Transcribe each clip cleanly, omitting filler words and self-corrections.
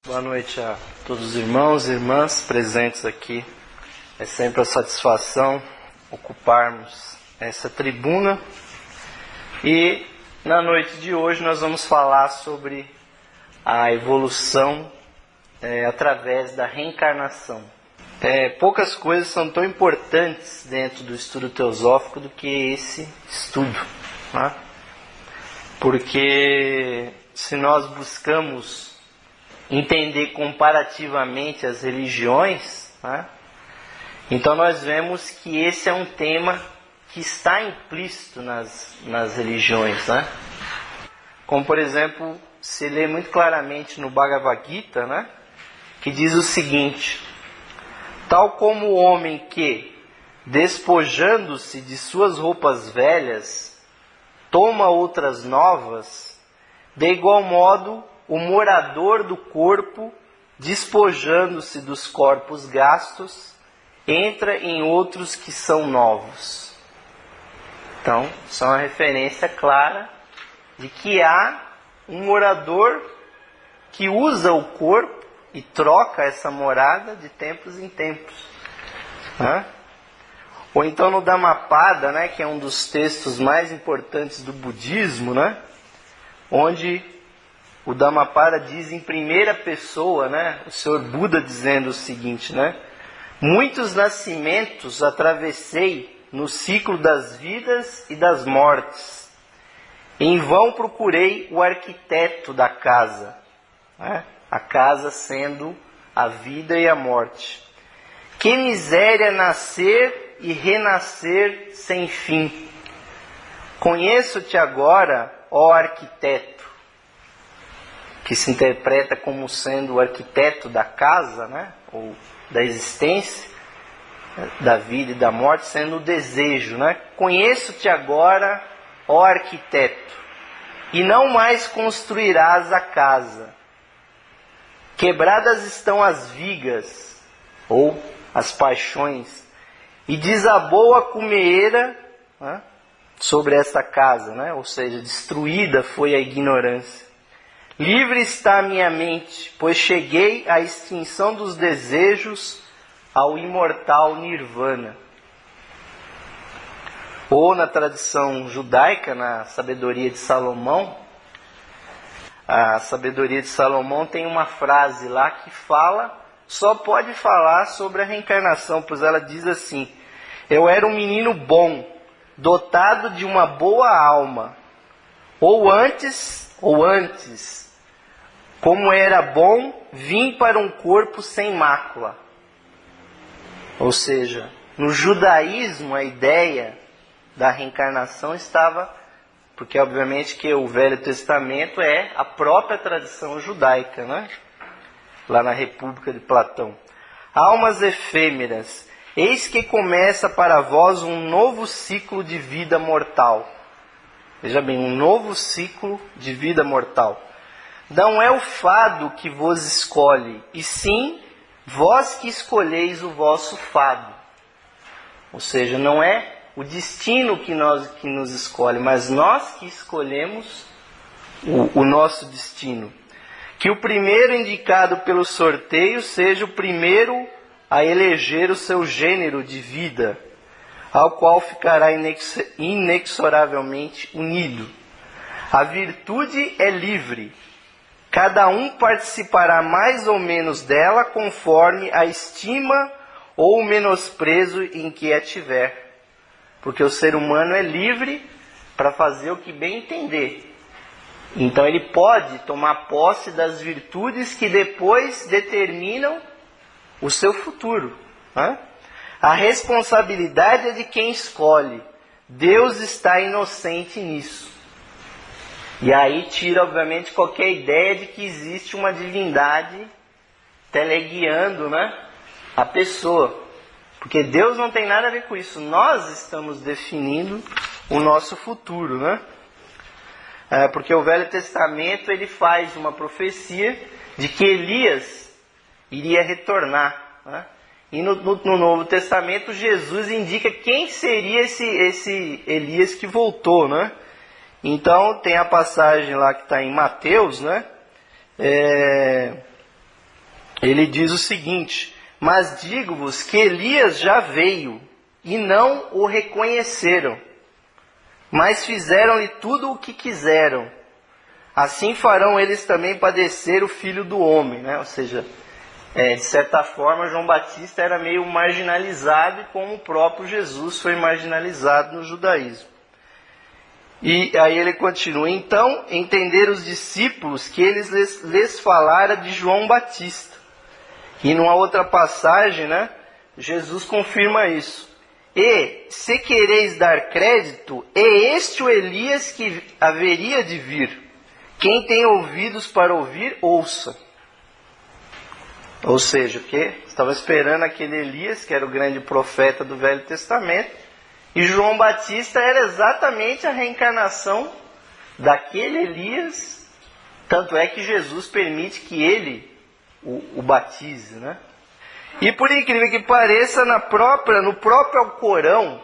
Boa noite a todos os irmãos e irmãs presentes aqui. É sempre a satisfação ocuparmos essa tribuna. E na noite de hoje nós vamos falar sobre a evolução através da reencarnação. Poucas coisas são tão importantes dentro do estudo teosófico do que esse estudo, né? Porque se nós buscamos entender comparativamente as religiões, né? Então nós vemos que esse é um tema que está implícito nas religiões, né? Como por exemplo, se lê muito claramente no Bhagavad Gita, né? Que diz o seguinte: tal como o homem que, despojando-se de suas roupas velhas, toma outras novas, de igual modo o morador do corpo, despojando-se dos corpos gastos, entra em outros que são novos. Então, isso é uma referência clara de que há um morador que usa o corpo e troca essa morada de tempos em tempos. Ou então no Dhammapada, né, que é um dos textos mais importantes do budismo, né, onde o Dhammapada diz em primeira pessoa, né, o Senhor Buda dizendo o seguinte, né: muitos nascimentos atravessei no ciclo das vidas e das mortes. Em vão procurei o arquiteto da casa, né? A casa sendo a vida e a morte. Que miséria nascer e renascer sem fim. Conheço-te agora, ó arquiteto, que se interpreta como sendo o arquiteto da casa, né? Ou da existência, da vida e da morte, sendo o desejo, né? Conheço-te agora, ó arquiteto, e não mais construirás a casa. Quebradas estão as vigas, ou as paixões, e desabou a cumeira, né, sobre esta casa, né? Ou seja, destruída foi a ignorância. Livre está a minha mente, pois cheguei à extinção dos desejos, ao imortal Nirvana. Ou na tradição judaica, na sabedoria de Salomão, a sabedoria de Salomão tem uma frase lá que só pode falar sobre a reencarnação, pois ela diz assim: eu era um menino bom, dotado de uma boa alma, ou antes, como era bom, vim para um corpo sem mácula. Ou seja, no judaísmo a ideia da reencarnação estava, porque obviamente que o Velho Testamento é a própria tradição judaica, né? Lá na República de Platão. Almas efêmeras, eis que começa para vós um novo ciclo de vida mortal. Veja bem, um novo ciclo de vida mortal. Não é o fado que vos escolhe, e sim vós que escolheis o vosso fado. Ou seja, não é o destino que nos escolhe, mas nós que escolhemos o nosso destino. Que o primeiro indicado pelo sorteio seja o primeiro a eleger o seu gênero de vida, ao qual ficará inexoravelmente unido. A virtude é livre. Cada um participará mais ou menos dela conforme a estima ou o menosprezo em que a tiver. Porque o ser humano é livre para fazer o que bem entender. Então ele pode tomar posse das virtudes que depois determinam o seu futuro, né? A responsabilidade é de quem escolhe. Deus está inocente nisso. E aí tira, obviamente, qualquer ideia de que existe uma divindade teleguiando, né, a pessoa. Porque Deus não tem nada a ver com isso. Nós estamos definindo o nosso futuro, né? Porque o Velho Testamento ele faz uma profecia de que Elias iria retornar, né? E no Novo Testamento Jesus indica quem seria esse Elias que voltou, né? Então tem a passagem lá que está em Mateus, né? ele diz o seguinte: mas digo-vos que Elias já veio, e não o reconheceram, mas fizeram-lhe tudo o que quiseram. Assim farão eles também padecer o Filho do Homem, né? Ou seja, de certa forma, João Batista era meio marginalizado, como o próprio Jesus foi marginalizado no judaísmo. E aí ele continua: então entenderam os discípulos que eles lhes falara de João Batista. E numa outra passagem, né, Jesus confirma isso. E, se quereis dar crédito, é este o Elias que haveria de vir. Quem tem ouvidos para ouvir, ouça. Ou seja, que estava esperando aquele Elias, que era o grande profeta do Velho Testamento, e João Batista era exatamente a reencarnação daquele Elias, tanto é que Jesus permite que ele o batize, né? E por incrível que pareça, no próprio Alcorão,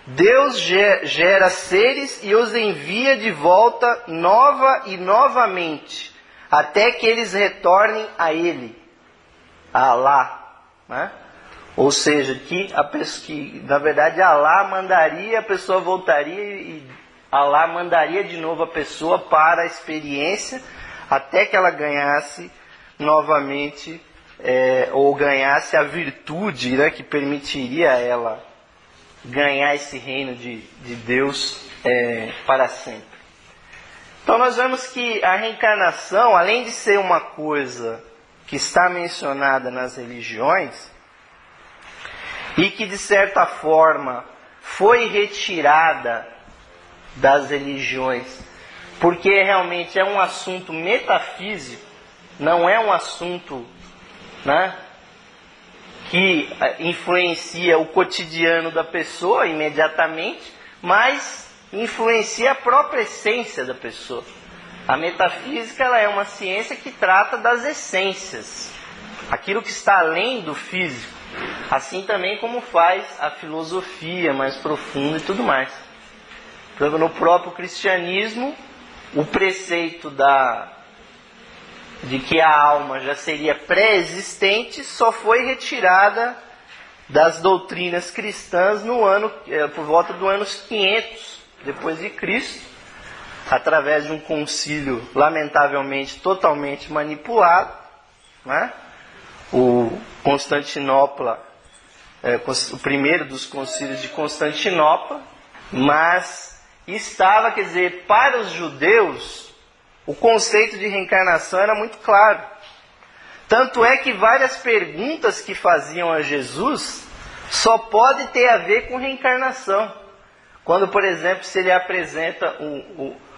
Deus gera seres e os envia de volta nova e novamente, até que eles retornem a Ele, a Alá, né? Ou seja, que na verdade Alá mandaria, a pessoa voltaria e Alá mandaria de novo a pessoa para a experiência, até que ela ganhasse novamente, ou ganhasse a virtude, né, que permitiria a ela ganhar esse reino de Deus para sempre. Então nós vemos que a reencarnação, além de ser uma coisa que está mencionada nas religiões, e que de certa forma foi retirada das religiões, porque realmente é um assunto metafísico, não é um assunto, né, que influencia o cotidiano da pessoa imediatamente, mas influencia a própria essência da pessoa. A metafísica, ela é uma ciência que trata das essências, aquilo que está além do físico, assim também como faz a filosofia mais profunda e tudo mais. Por exemplo, no próprio cristianismo, o preceito de que a alma já seria pré-existente só foi retirada das doutrinas cristãs por volta do ano 500 depois de Cristo, através de um concílio lamentavelmente totalmente manipulado, né? O Constantinopla, o primeiro dos concílios de Constantinopla, mas estava, quer dizer, para os judeus, o conceito de reencarnação era muito claro. Tanto é que várias perguntas que faziam a Jesus só podem ter a ver com reencarnação. Quando, por exemplo, se ele apresenta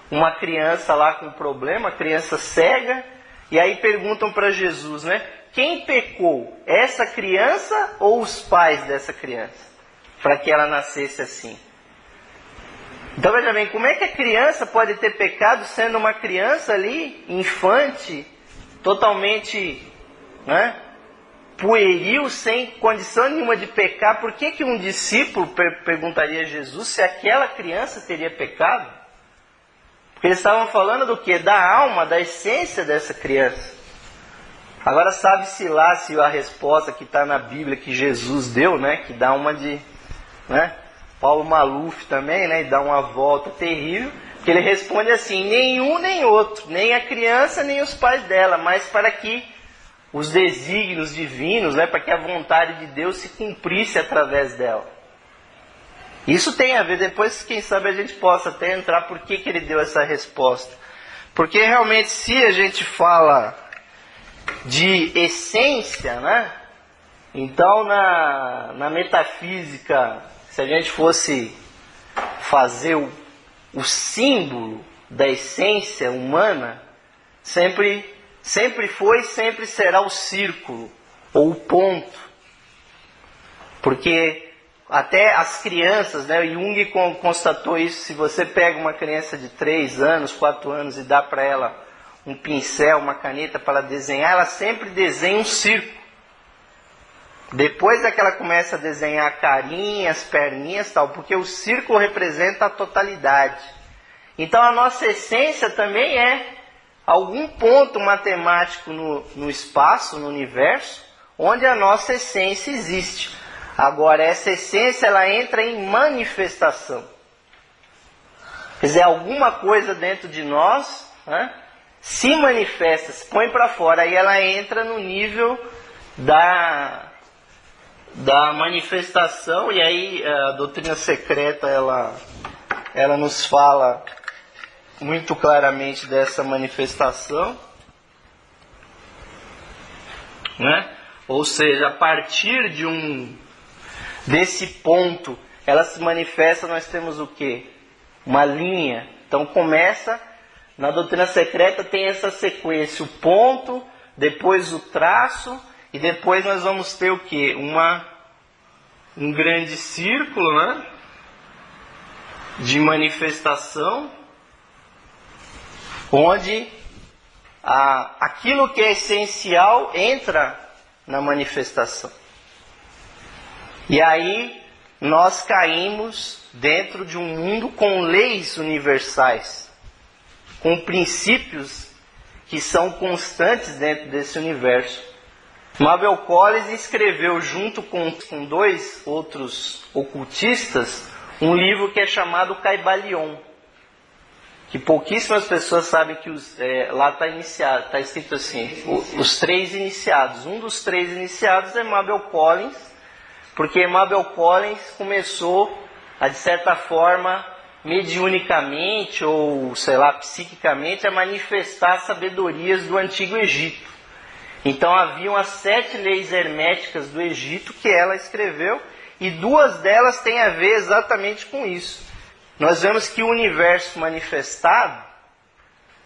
uma criança lá com um problema, a criança cega, e aí perguntam para Jesus, né? Quem pecou? Essa criança ou os pais dessa criança? Para que ela nascesse assim. Então veja bem, como é que a criança pode ter pecado sendo uma criança ali, infante, totalmente, né, pueril, sem condição nenhuma de pecar? Por que um discípulo perguntaria a Jesus se aquela criança teria pecado? Porque eles estavam falando do quê? Da alma, da essência dessa criança. Agora sabe-se lá se a resposta que está na Bíblia que Jesus deu, né, que dá uma de, né, Paulo Maluf também, né, e dá uma volta terrível, que ele responde assim: nenhum nem outro, nem a criança nem os pais dela, mas para que os desígnios divinos, né, para que a vontade de Deus se cumprisse através dela. Isso tem a ver, depois quem sabe a gente possa até entrar por que ele deu essa resposta. Porque realmente se a gente fala de essência, né, então na metafísica, se a gente fosse fazer o símbolo da essência humana, sempre foi e sempre será o círculo, ou o ponto. Porque até as crianças, né, Jung constatou isso, se você pega uma criança de 3 anos, 4 anos e dá para ela um pincel, uma caneta para ela desenhar, ela sempre desenha um círculo. Depois é que ela começa a desenhar carinhas, perninhas e tal, porque o círculo representa a totalidade. Então a nossa essência também é algum ponto matemático no espaço, no universo, onde a nossa essência existe. Agora, essa essência ela entra em manifestação. Quer dizer, alguma coisa dentro de nós, né, se manifesta, se põe para fora, aí ela entra no nível da manifestação, e aí a doutrina secreta ela nos fala muito claramente dessa manifestação, né? Ou seja, a partir desse ponto, ela se manifesta, nós temos o quê? Uma linha. Então começa, na doutrina secreta tem essa sequência, o ponto, depois o traço, e depois nós vamos ter o quê? Um grande círculo, né, de manifestação, onde aquilo que é essencial entra na manifestação. E aí nós caímos dentro de um mundo com leis universais, com princípios que são constantes dentro desse universo. Mabel Collins escreveu, junto com dois outros ocultistas, um livro que é chamado Caibalion, que pouquíssimas pessoas sabem que lá está escrito assim, os três iniciados. Um dos três iniciados é Mabel Collins, porque Mabel Collins começou a, de certa forma, mediunicamente ou, sei lá, psiquicamente, a manifestar sabedorias do Antigo Egito. Então haviam as 7 leis herméticas do Egito que ela escreveu, e 2 delas têm a ver exatamente com isso. Nós vemos que o universo manifestado,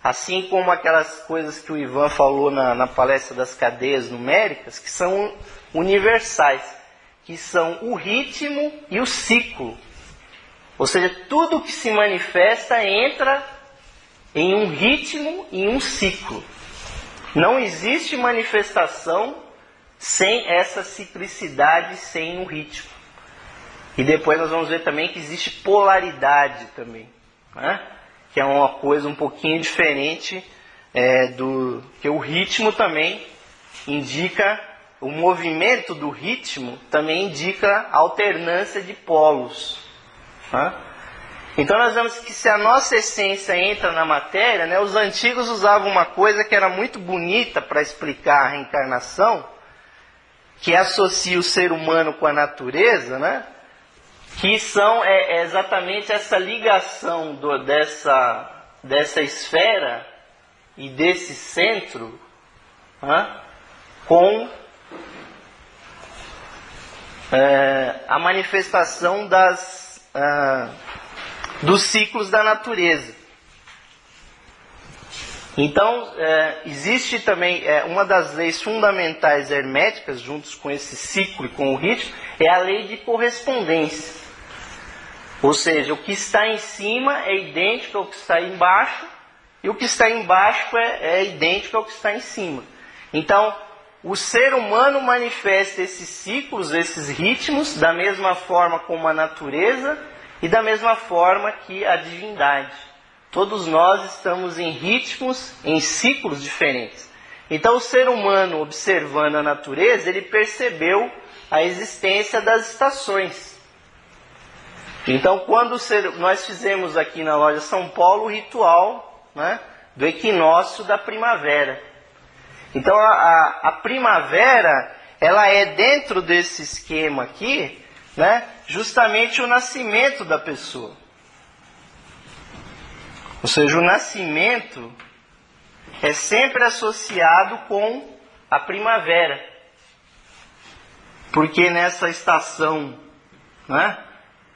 assim como aquelas coisas que o Ivan falou na palestra das cadeias numéricas, que são universais, que são o ritmo e o ciclo. Ou seja, tudo que se manifesta entra em um ritmo e um ciclo. Não existe manifestação sem essa ciclicidade, sem um ritmo. E depois nós vamos ver também que existe polaridade também, né? Que é uma coisa um pouquinho diferente que o ritmo também indica, o movimento do ritmo também indica alternância de polos, né? Então nós vemos que se a nossa essência entra na matéria, né, os antigos usavam uma coisa que era muito bonita para explicar a reencarnação, que associa o ser humano com a natureza, né, que é exatamente essa ligação dessa esfera e desse centro, né, com a manifestação dos ciclos da natureza. Então, existe também uma das leis fundamentais herméticas, juntos com esse ciclo e com o ritmo, é a lei de correspondência. Ou seja, o que está em cima é idêntico ao que está embaixo, e o que está embaixo é idêntico ao que está em cima. Então, o ser humano manifesta esses ciclos, esses ritmos, da mesma forma como a natureza, e da mesma forma que a divindade. Todos nós estamos em ritmos, em ciclos diferentes. Então o ser humano, observando a natureza, ele percebeu a existência das estações. Então quando nós fizemos aqui na loja São Paulo o ritual, né, do equinócio da primavera. Então a primavera, ela é dentro desse esquema aqui, né, justamente o nascimento da pessoa. Ou seja, o nascimento é sempre associado com a primavera. Porque nessa estação, né,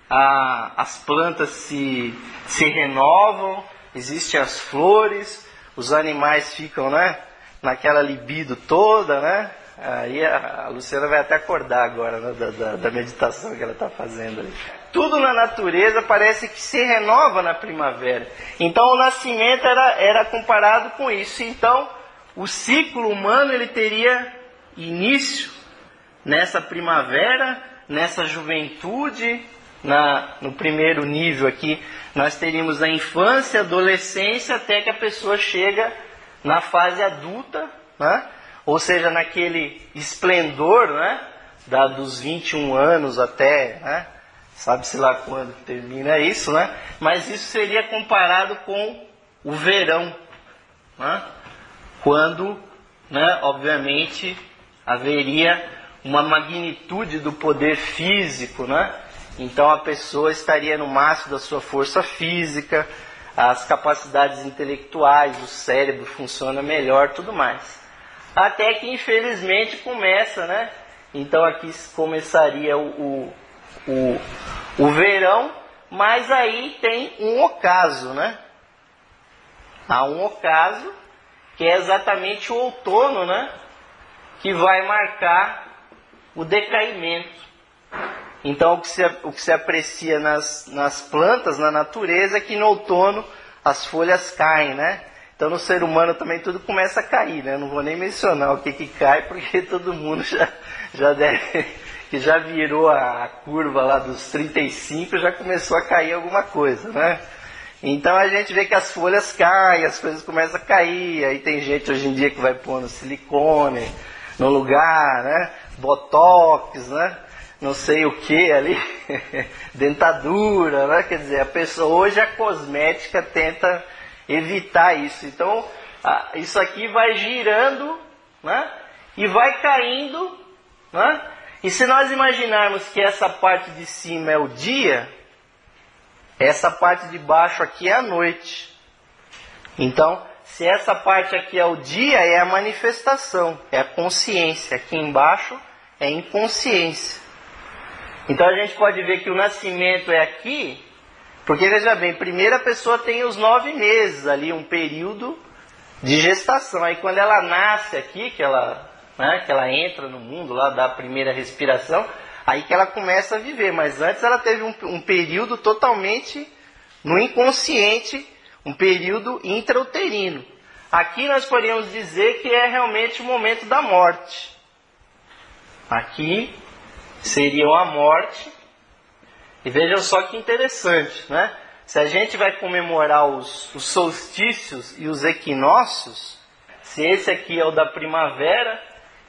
as plantas se renovam, existem as flores, os animais ficam, né, naquela libido toda, né? Aí a Luciana vai até acordar agora, né, da meditação que ela está fazendo ali. Tudo na natureza parece que se renova na primavera. Então o nascimento era comparado com isso. Então o ciclo humano ele teria início nessa primavera, nessa juventude. No primeiro nível aqui nós teríamos a infância, a adolescência, até que a pessoa chega na fase adulta, né? Ou seja, naquele esplendor, né? Dos 21 anos até, né? Sabe-se lá quando termina isso, né? Mas isso seria comparado com o verão, né? Quando, né, obviamente, haveria uma magnitude do poder físico, né? Então a pessoa estaria no máximo da sua força física, as capacidades intelectuais, o cérebro funciona melhor, tudo mais. Até que infelizmente começa, né? Então aqui começaria o verão, mas aí tem um ocaso, né? Há um ocaso que é exatamente o outono, né? Que vai marcar o decaimento. Então o que se aprecia nas plantas, na natureza, é que no outono as folhas caem, né? Então no ser humano também tudo começa a cair, né? Não vou nem mencionar o que cai, porque todo mundo já deve, que já virou a curva lá dos 35, já começou a cair alguma coisa, né? Então a gente vê que as folhas caem, as coisas começam a cair, aí tem gente hoje em dia que vai pondo silicone no lugar, né? Botox, né? Não sei o que ali, dentadura, né? Quer dizer, a pessoa, hoje a cosmética tenta evitar isso. Então, isso aqui vai girando, né? E vai caindo, né? E se nós imaginarmos que essa parte de cima é o dia, essa parte de baixo aqui é a noite. Então, se essa parte aqui é o dia, é a manifestação, é a consciência. Aqui embaixo é inconsciência. Então a gente pode ver que o nascimento é aqui, porque veja bem, primeiro a pessoa tem os 9 meses ali, um período de gestação. Aí quando ela nasce aqui, que ela entra no mundo lá, dá a primeira respiração, aí que ela começa a viver. Mas antes ela teve um período totalmente no inconsciente, um período intrauterino. Aqui nós poderíamos dizer que é realmente o momento da morte. Aqui seria a morte. E vejam só que interessante, né? Se a gente vai comemorar os solstícios e os equinócios, se esse aqui é o da primavera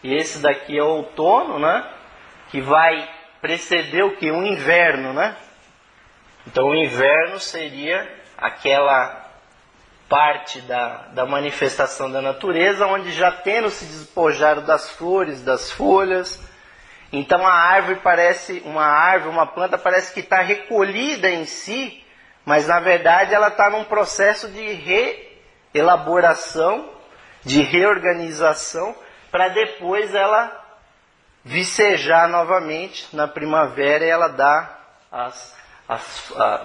e esse daqui é o outono, né? Que vai preceder o que? O inverno, né? Então o inverno seria aquela parte da manifestação da natureza, onde já tendo se despojado das flores, das folhas. Então a árvore parece, uma planta parece que está recolhida em si, mas na verdade ela está num processo de reelaboração, de reorganização, para depois ela vicejar novamente na primavera e ela dá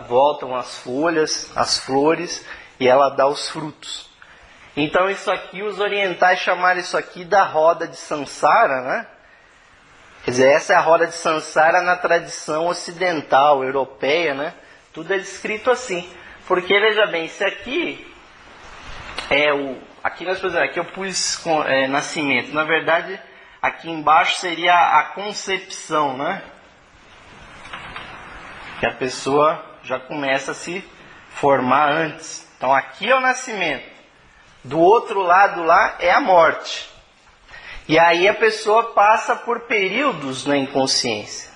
voltam as folhas, as flores, e ela dá os frutos. Então isso aqui, os orientais chamaram isso aqui da roda de Sansara, né? Quer dizer, essa é a roda de Sansara na tradição ocidental, europeia, né? Tudo é descrito assim. Porque, veja bem, isso aqui é o... Aqui nós fazemos, aqui eu pus nascimento. Na verdade, aqui embaixo seria a concepção, né? Que a pessoa já começa a se formar antes. Então aqui é o nascimento. Do outro lado lá é a morte. E aí a pessoa passa por períodos na inconsciência.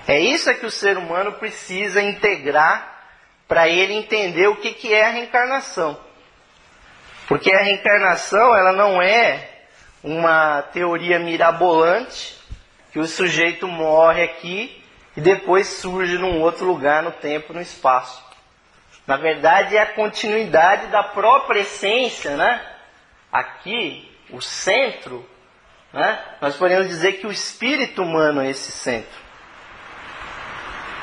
É isso que o ser humano precisa integrar para ele entender o que é a reencarnação. Porque a reencarnação, ela não é uma teoria mirabolante, que o sujeito morre aqui e depois surge num outro lugar no tempo, no espaço. Na verdade é a continuidade da própria essência, né? Aqui, o centro, né? Nós podemos dizer que o espírito humano é esse centro,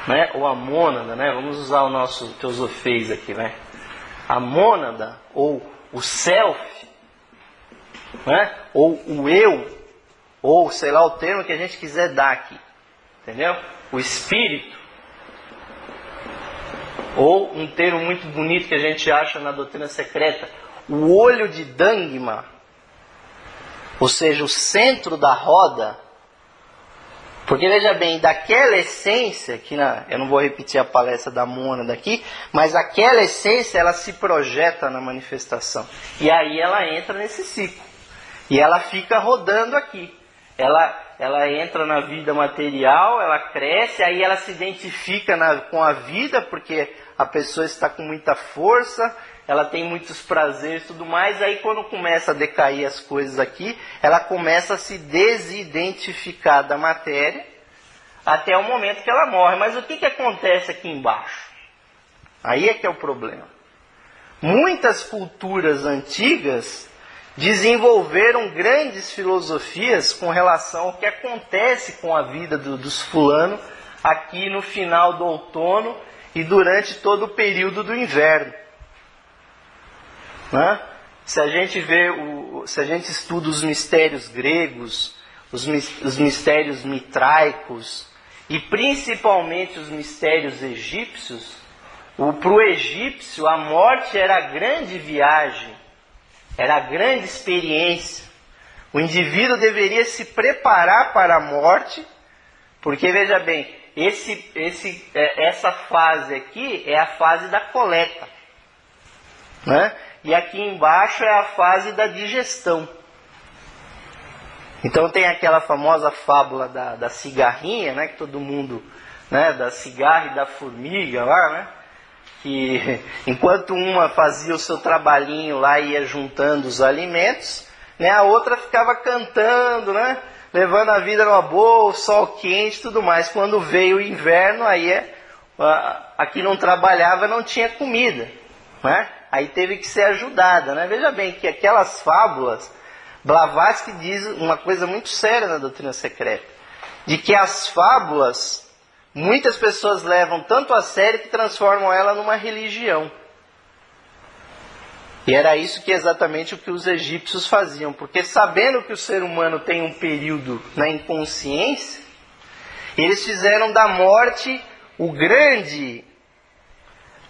né? Ou a mônada, né? Vamos usar o nosso teosofês aqui, né? A mônada, ou o self, né? Ou o eu, ou sei lá o termo que a gente quiser dar aqui, entendeu? O espírito, ou um termo muito bonito que a gente acha na doutrina secreta, o olho de Dangma, ou seja, o centro da roda, Porque veja bem, daquela essência, eu não vou repetir a palestra da Mônada daqui, mas aquela essência ela se projeta na manifestação. E aí ela entra nesse ciclo. E ela fica rodando aqui. Ela entra na vida material, ela cresce, aí ela se identifica com a vida, porque a pessoa está com muita força, ela tem muitos prazeres e tudo mais, aí quando começa a decair as coisas aqui, ela começa a se desidentificar da matéria, até o momento que ela morre. Mas o que acontece aqui embaixo? Aí é que é o problema. Muitas culturas antigas desenvolveram grandes filosofias com relação ao que acontece com a vida dos fulanos aqui no final do outono e durante todo o período do inverno. Né? Se a gente estuda os mistérios gregos, os mistérios mitraicos e principalmente os mistérios egípcios, para o egípcio a morte era a grande viagem, era a grande experiência. O indivíduo deveria se preparar para a morte, porque veja bem, essa fase aqui é a fase da coleta, né? E aqui embaixo é a fase da digestão. Então tem aquela famosa fábula da cigarrinha, né, que todo mundo, né, da cigarra e da formiga lá, né, que enquanto uma fazia o seu trabalhinho lá e ia juntando os alimentos, né, a outra ficava cantando, né, levando a vida numa boa, sol quente e tudo mais. Quando veio o inverno, aí a que não trabalhava não tinha comida, né? Aí teve que ser ajudada, né? Veja bem que aquelas fábulas, Blavatsky diz uma coisa muito séria na doutrina secreta, de que as fábulas, muitas pessoas levam tanto a sério que transformam ela numa religião. E era isso que exatamente o que os egípcios faziam, porque sabendo que o ser humano tem um período na inconsciência, eles fizeram da morte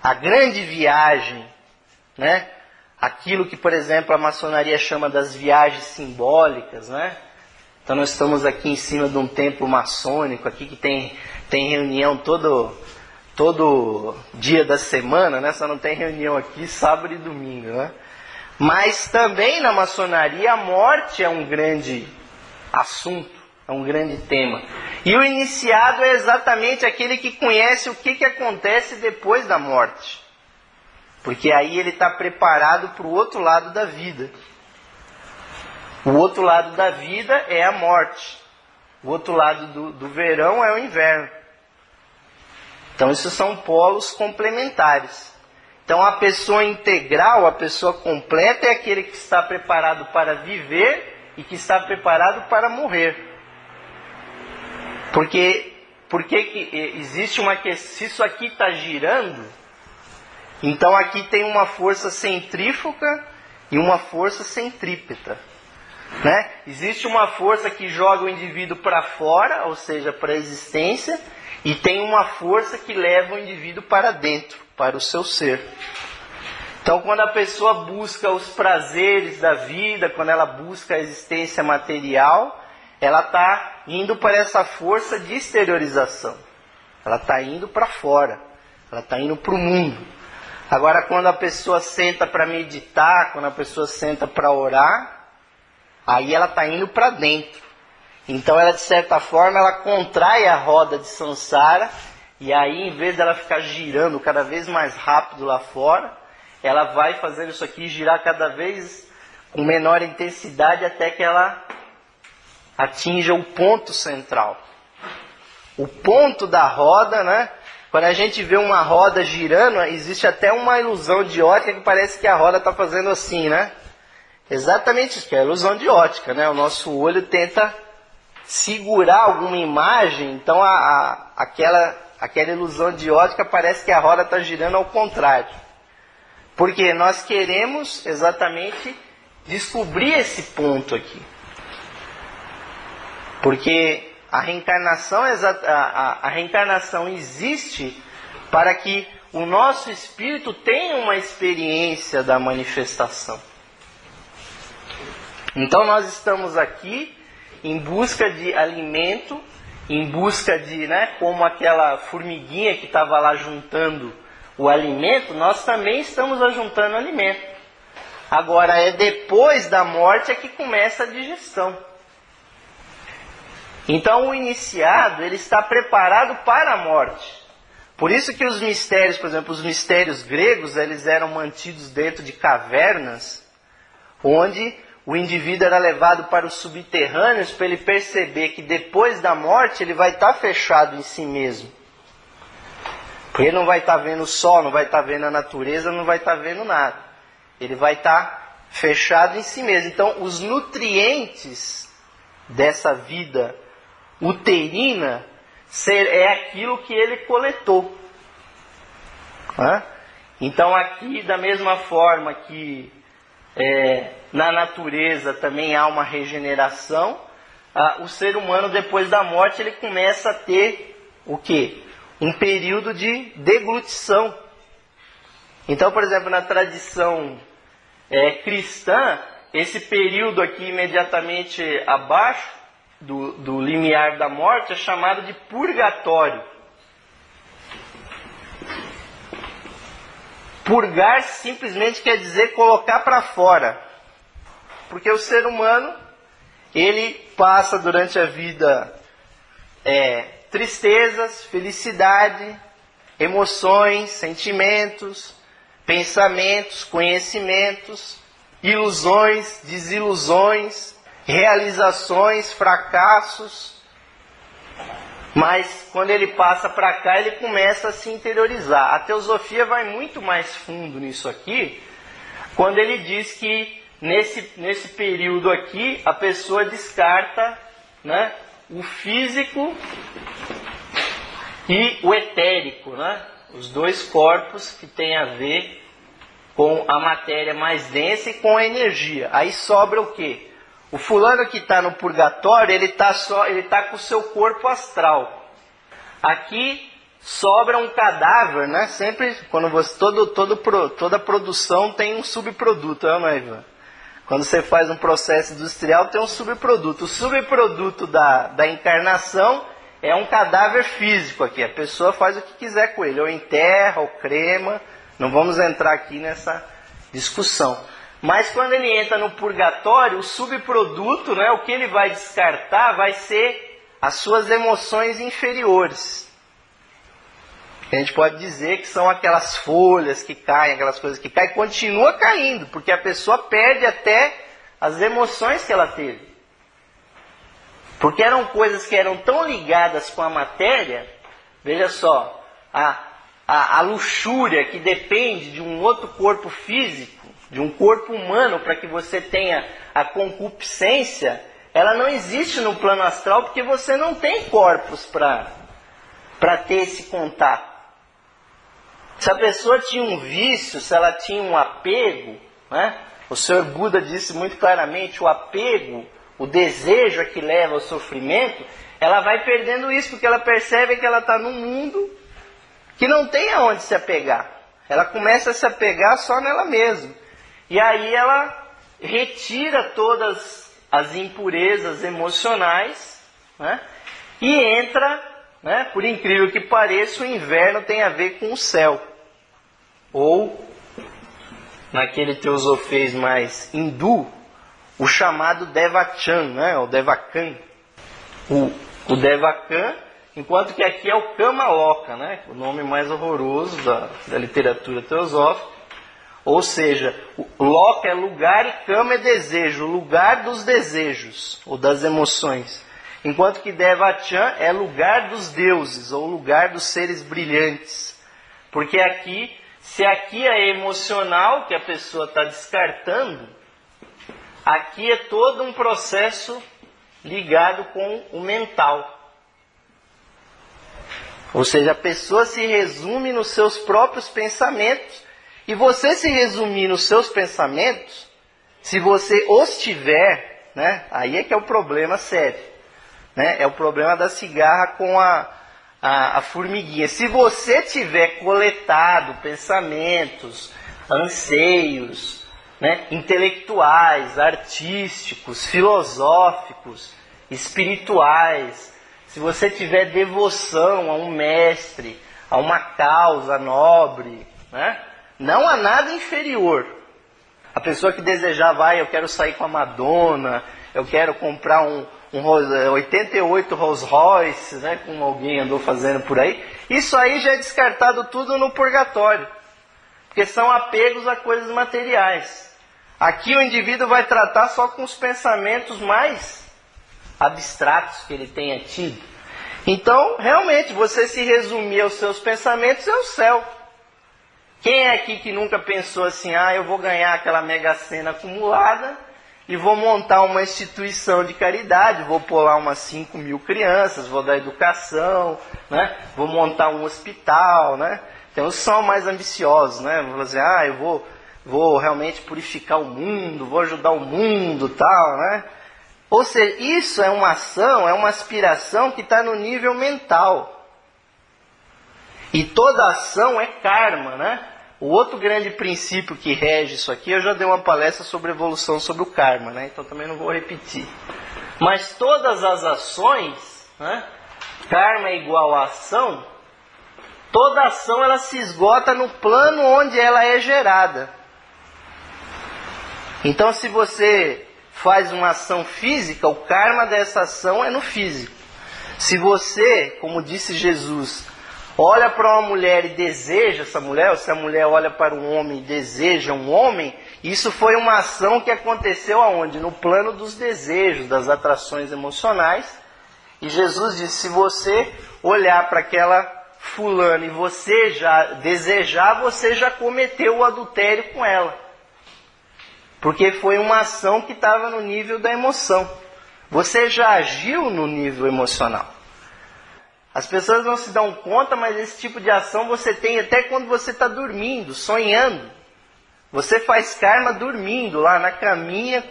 a grande viagem, né? Aquilo que, por exemplo, a maçonaria chama das viagens simbólicas, né? Então nós estamos aqui em cima de um templo maçônico, aqui que tem reunião todo dia da semana, né? Só não tem reunião aqui sábado e domingo, né? Mas também na maçonaria a morte é um grande assunto, é um grande tema. E o iniciado é exatamente aquele que conhece o que acontece depois da morte. Porque aí ele está preparado para o outro lado da vida. O outro lado da vida é a morte. O outro lado do verão é o inverno. Então, isso são polos complementares. Então, a pessoa integral, a pessoa completa, é aquele que está preparado para viver e que está preparado para morrer. Porque existe se isso aqui está girando, então aqui tem uma força centrífuga e uma força centrípeta, né? Existe uma força que joga o indivíduo para fora, ou seja, para a existência, e tem uma força que leva o indivíduo para dentro, para o seu ser. Então, quando a pessoa busca os prazeres da vida, quando ela busca a existência material, ela está indo para essa força de exteriorização. Ela está indo para fora, ela está indo para o mundo. Agora, quando a pessoa senta para meditar, quando a pessoa senta para orar, aí ela está indo para dentro. Então, ela, de certa forma, ela contrai a roda de samsara, e aí, em vez dela ficar girando cada vez mais rápido lá fora, ela vai fazendo isso aqui girar cada vez com menor intensidade até que ela atinja o ponto central. O ponto da roda, né? Quando a gente vê uma roda girando, existe até uma ilusão de ótica que parece que a roda está fazendo assim, né? Exatamente isso, que é a ilusão de ótica, né? O nosso olho tenta segurar alguma imagem, então aquela ilusão de ótica parece que a roda está girando ao contrário. Porque nós queremos exatamente descobrir esse ponto aqui. Porque a reencarnação existe para que o nosso espírito tenha uma experiência da manifestação. Então nós estamos aqui em busca de alimento em busca de, né, como aquela formiguinha que estava lá juntando o alimento, nós também estamos ajuntando alimento. Agora, é depois da morte é que começa a digestão. Então, o iniciado, ele está preparado para a morte. Por isso que os mistérios, por exemplo, os mistérios gregos, eles eram mantidos dentro de cavernas, onde o indivíduo era levado para os subterrâneos para ele perceber que depois da morte ele vai estar fechado em si mesmo. Porque ele não vai estar vendo o sol, não vai estar vendo a natureza, não vai estar vendo nada. Ele vai estar fechado em si mesmo. Então, os nutrientes dessa vida uterina é aquilo que ele coletou. Então aqui, da mesma forma que na natureza também há uma regeneração, o ser humano depois da morte ele começa a ter o quê? Um período de deglutição. Então, por exemplo, na tradição cristã, esse período aqui imediatamente abaixo do limiar da morte é chamado de purgatório. Purgar simplesmente quer dizer colocar para fora. Porque o ser humano, ele passa durante a vida tristezas, felicidade, emoções, sentimentos, pensamentos, conhecimentos, ilusões, desilusões, realizações, fracassos. Mas quando ele passa para cá, ele começa a se interiorizar. A teosofia vai muito mais fundo nisso aqui, quando ele diz que nesse período aqui, a pessoa descarta, né, o físico e o etérico, né, os dois corpos que têm a ver com a matéria mais densa e com a energia. Aí sobra o quê? O fulano que está no purgatório, ele está com o seu corpo astral. Aqui sobra um cadáver, né? Sempre, quando você, toda produção tem um subproduto, não é, Ivan? Quando você faz um processo industrial, tem um subproduto. O subproduto da encarnação é um cadáver físico aqui. A pessoa faz o que quiser com ele, ou enterra, ou crema. Não vamos entrar aqui nessa discussão. Mas quando ele entra no purgatório, o subproduto, né, o que ele vai descartar vai ser as suas emoções inferiores. A gente pode dizer que são aquelas folhas que caem, aquelas coisas que caem, continua caindo, porque a pessoa perde até as emoções que ela teve. Porque eram coisas que eram tão ligadas com a matéria, veja só, a luxúria que depende de um outro corpo físico, de um corpo humano, para que você tenha a concupiscência, ela não existe no plano astral, porque você não tem corpos para ter esse contato. Se a pessoa tinha um vício, se ela tinha um apego, né? O Senhor Buda disse muito claramente, o apego, o desejo é que leva ao sofrimento, ela vai perdendo isso, porque ela percebe que ela está num mundo que não tem aonde se apegar. Ela começa a se apegar só nela mesma. E aí ela retira todas as impurezas emocionais, né? E entra, né? Por incrível que pareça, o inverno tem a ver com o céu. Ou, naquele teosofês mais hindu, o chamado Devachan, né? O Devakan. O Devakan, enquanto que aqui é o Kamaloka, né? O nome mais horroroso da literatura teosófica. Ou seja, Loka é lugar e Kama é desejo, o lugar dos desejos ou das emoções. Enquanto que Devachan é lugar dos deuses ou lugar dos seres brilhantes. Porque aqui, se aqui é emocional que a pessoa está descartando, aqui é todo um processo ligado com o mental. Ou seja, a pessoa se resume nos seus próprios pensamentos. E você se resumir nos seus pensamentos, se você os tiver, né, aí é que é o problema sério. Né? É o problema da cigarra com a formiguinha. Se você tiver coletado pensamentos, anseios, né, intelectuais, artísticos, filosóficos, espirituais, se você tiver devoção a um mestre, a uma causa nobre, né? Não há nada inferior. A pessoa que desejava, eu quero sair com a Madonna, eu quero comprar um 88 Rolls Royce, né, como alguém andou fazendo por aí, isso aí já é descartado tudo no purgatório, porque são apegos a coisas materiais. Aqui o indivíduo vai tratar só com os pensamentos mais abstratos que ele tenha tido. Então, realmente, você se resumir aos seus pensamentos é o céu. Quem é aqui que nunca pensou assim, eu vou ganhar aquela mega sena acumulada e vou montar uma instituição de caridade, vou pôr lá umas 5.000 crianças, vou dar educação, né? Vou montar um hospital, né? Tem uns que são mais ambiciosos, né? Vou dizer, eu vou realmente purificar o mundo, vou ajudar o mundo, tal, né? Ou seja, isso é uma ação, é uma aspiração que está no nível mental. E toda ação é karma, né? O outro grande princípio que rege isso aqui, eu já dei uma palestra sobre evolução sobre o karma, né? Então também não vou repetir. Mas todas as ações, né? Karma é igual a ação, toda ação ela se esgota no plano onde ela é gerada. Então se você faz uma ação física, o karma dessa ação é no físico. Se você, como disse Jesus, olha para uma mulher e deseja essa mulher, ou se a mulher olha para um homem e deseja um homem, isso foi uma ação que aconteceu aonde? No plano dos desejos, das atrações emocionais. E Jesus disse, se você olhar para aquela fulana e você já desejar, você já cometeu o adultério com ela. Porque foi uma ação que estava no nível da emoção. Você já agiu no nível emocional. As pessoas não se dão conta, mas esse tipo de ação você tem até quando você está dormindo, sonhando. Você faz karma dormindo, lá na caminha,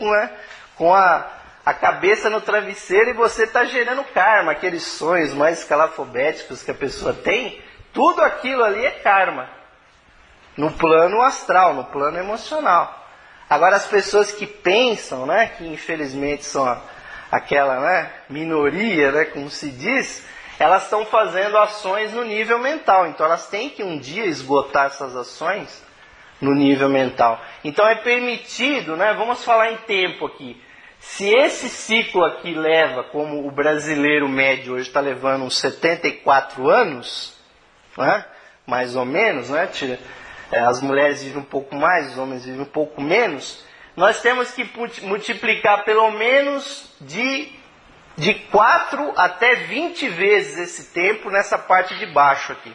com a cabeça no travesseiro, e você está gerando karma. Aqueles sonhos mais escalafobéticos que a pessoa tem, tudo aquilo ali é karma. No plano astral, no plano emocional. Agora as pessoas que pensam, né, que infelizmente são aquela, né, minoria, né, como se diz, elas estão fazendo ações no nível mental. Então elas têm que um dia esgotar essas ações no nível mental. Então é permitido, né, vamos falar em tempo aqui. Se esse ciclo aqui leva, como o brasileiro médio hoje está levando uns 74 anos, né, mais ou menos, né, as mulheres vivem um pouco mais, os homens vivem um pouco menos, nós temos que multiplicar pelo menos de 4 até 20 vezes esse tempo nessa parte de baixo aqui.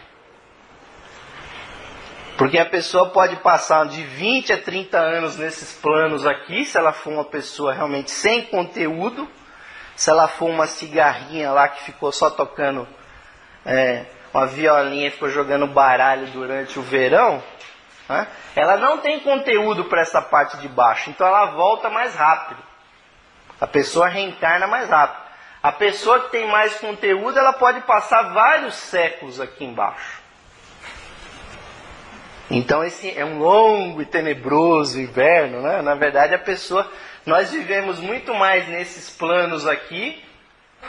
Porque a pessoa pode passar de 20 a 30 anos nesses planos aqui, se ela for uma pessoa realmente sem conteúdo, se ela for uma cigarrinha lá que ficou só tocando uma violinha e ficou jogando baralho durante o verão, né? Ela não tem conteúdo para essa parte de baixo, então ela volta mais rápido. A pessoa reencarna mais rápido. A pessoa que tem mais conteúdo, ela pode passar vários séculos aqui embaixo. Então esse é um longo e tenebroso inverno, né? Na verdade nós vivemos muito mais nesses planos aqui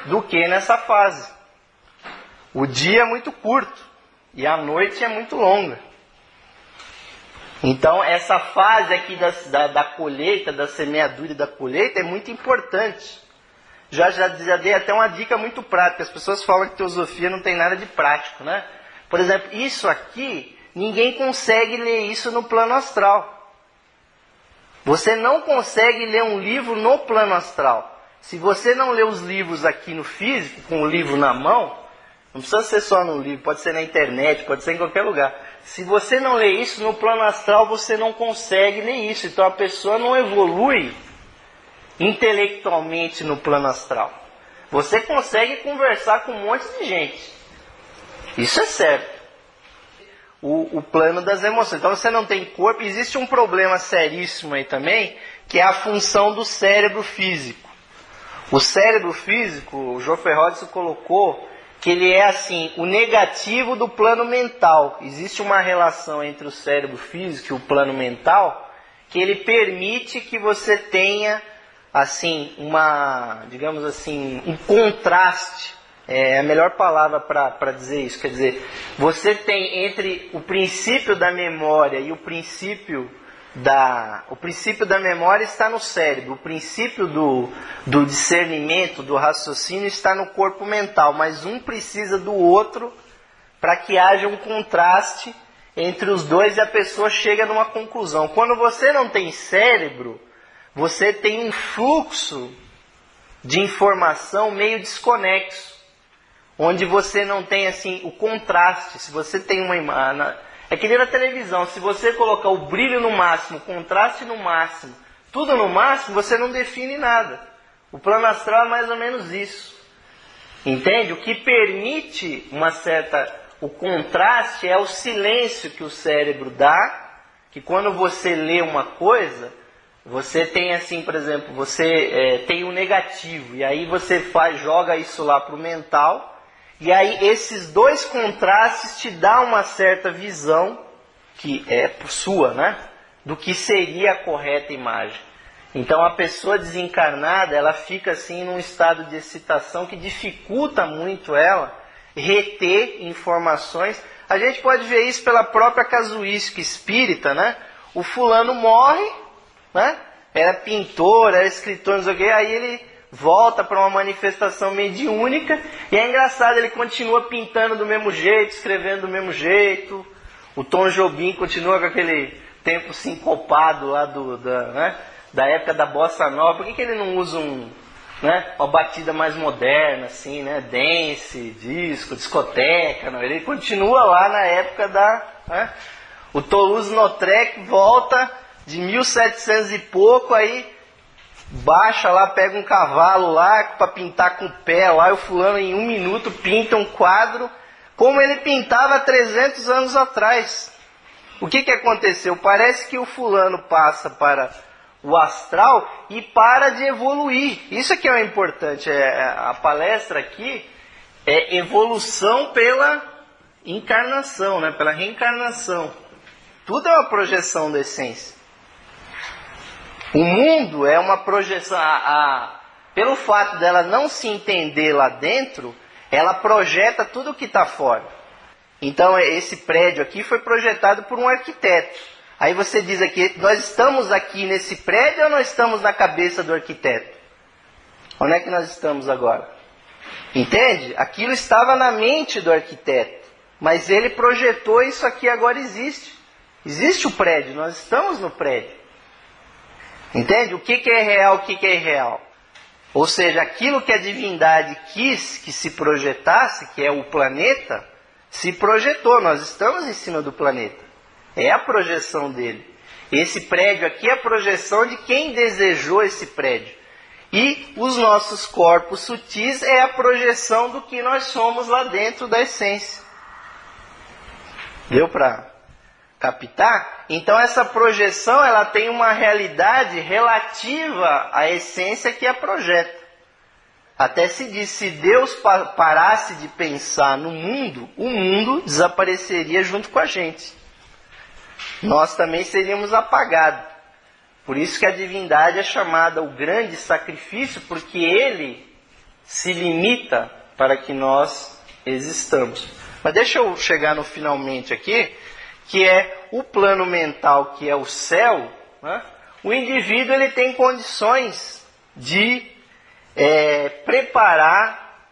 do que nessa fase. O dia é muito curto e a noite é muito longa. Então essa fase aqui da colheita, da semeadura e da colheita é muito importante. Já dei até uma dica muito prática. As pessoas falam que teosofia não tem nada de prático, né? Por exemplo, isso aqui, ninguém consegue ler isso no plano astral. Você não consegue ler um livro no plano astral. Se você não lê os livros aqui no físico, com o livro na mão, não precisa ser só no livro, pode ser na internet, pode ser em qualquer lugar. Se você não lê isso no plano astral, você não consegue ler isso. Então a pessoa não evolui intelectualmente no plano astral. Você consegue conversar com um monte de gente. Isso é certo. O plano das emoções. Então você não tem corpo. Existe um problema seríssimo aí também, que é a função do cérebro físico. O cérebro físico, o Joffre Hodgson colocou que ele é assim, o negativo do plano mental. Existe uma relação entre o cérebro físico e o plano mental, que ele permite que você tenha assim, digamos assim, um contraste é a melhor palavra para dizer isso. Quer dizer, você tem entre o princípio da memória e o princípio da memória está no cérebro, o princípio do discernimento, do raciocínio está no corpo mental, mas um precisa do outro para que haja um contraste entre os dois e a pessoa chega numa conclusão. Quando você não tem cérebro, você tem um fluxo de informação meio desconexo, onde você não tem assim o contraste. Se você tem uma imagem, é que nem na televisão, se você colocar o brilho no máximo, o contraste no máximo, tudo no máximo, você não define nada. O plano astral é mais ou menos isso. Entende? O que permite o contraste é o silêncio que o cérebro dá, que quando você lê uma coisa, você tem assim, por exemplo, você tem o negativo, e aí você joga isso lá para o mental, e aí esses dois contrastes te dão uma certa visão, que é sua, né? Do que seria a correta imagem. Então a pessoa desencarnada, ela fica assim num estado de excitação que dificulta muito ela reter informações. A gente pode ver isso pela própria casuística espírita, né? O fulano morre, né? Era pintor, era escritor, não sei o quê, aí ele volta para uma manifestação mediúnica, e é engraçado, ele continua pintando do mesmo jeito, escrevendo do mesmo jeito. O Tom Jobim continua com aquele tempo sincopado lá da época da Bossa Nova. Por que ele não usa uma batida mais moderna, assim, né? Dance, disco, discoteca, não? Ele continua lá na época o Toulouse-Lautrec volta de 1700 e pouco, aí baixa lá, pega um cavalo lá para pintar com o pé lá, e o fulano em 1 minuto pinta um quadro como ele pintava 300 anos atrás. O que aconteceu? Parece que o fulano passa para o astral e para de evoluir. Isso aqui é o importante. A palestra aqui é evolução pela encarnação, né? Pela reencarnação. Tudo é uma projeção da essência. O mundo é uma projeção. Pelo fato dela não se entender lá dentro, ela projeta tudo o que está fora. Então esse prédio aqui foi projetado por um arquiteto. Aí você diz aqui, nós estamos aqui nesse prédio ou nós estamos na cabeça do arquiteto? Onde é que nós estamos agora? Entende? Aquilo estava na mente do arquiteto, mas ele projetou isso aqui, agora existe. Existe o prédio, nós estamos no prédio. Entende? O que é real, o que é irreal? Ou seja, aquilo que a divindade quis que se projetasse, que é o planeta, se projetou. Nós estamos em cima do planeta. É a projeção dele. Esse prédio aqui é a projeção de quem desejou esse prédio. E os nossos corpos sutis é a projeção do que nós somos lá dentro da essência. Deu para captar? Então essa projeção, ela tem uma realidade relativa à essência que a projeta. Até se diz, se Deus parasse de pensar no mundo, o mundo desapareceria junto com a gente. Nós também seríamos apagados. Por isso que a divindade é chamada o grande sacrifício, porque ele se limita para que nós existamos. Mas deixa eu chegar no finalmente aqui, que é o plano mental, que é o céu, né? O indivíduo ele tem condições de preparar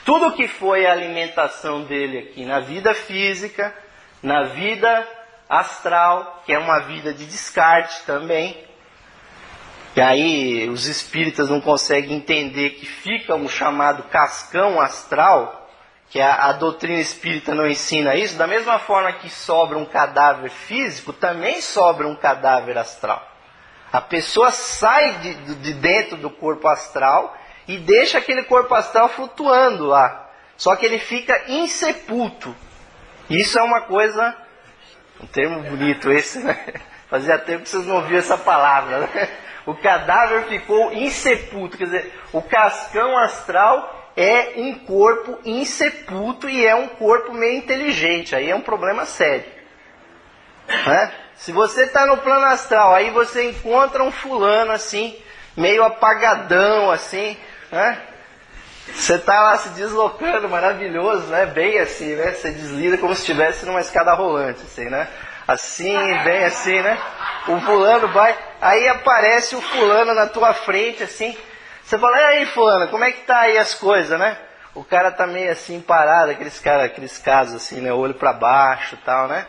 tudo o que foi a alimentação dele aqui na vida física, na vida astral, que é uma vida de descarte também. E aí os espíritas não conseguem entender que fica um chamado cascão astral, que a doutrina espírita não ensina isso. Da mesma forma que sobra um cadáver físico, também sobra um cadáver astral. A pessoa sai de dentro do corpo astral e deixa aquele corpo astral flutuando lá. Só que ele fica insepulto. Isso é uma coisa, um termo bonito esse, né? Fazia tempo que vocês não ouviram essa palavra, né? O cadáver ficou insepulto, quer dizer, o cascão astral é um corpo insepulto e é um corpo meio inteligente. Aí é um problema sério, né? Se você está no plano astral, aí você encontra um fulano assim, meio apagadão assim, né? Você tá lá se deslocando, maravilhoso, né? Bem assim, né? Você desliza como se estivesse numa escada rolante, assim, né? Assim, bem assim, né? O fulano vai, aí aparece o fulano na tua frente, assim. Você fala, e aí, fulano, como é que tá aí as coisas, né? O cara tá meio assim parado, aqueles casos assim, né? Olho pra baixo e tal, né?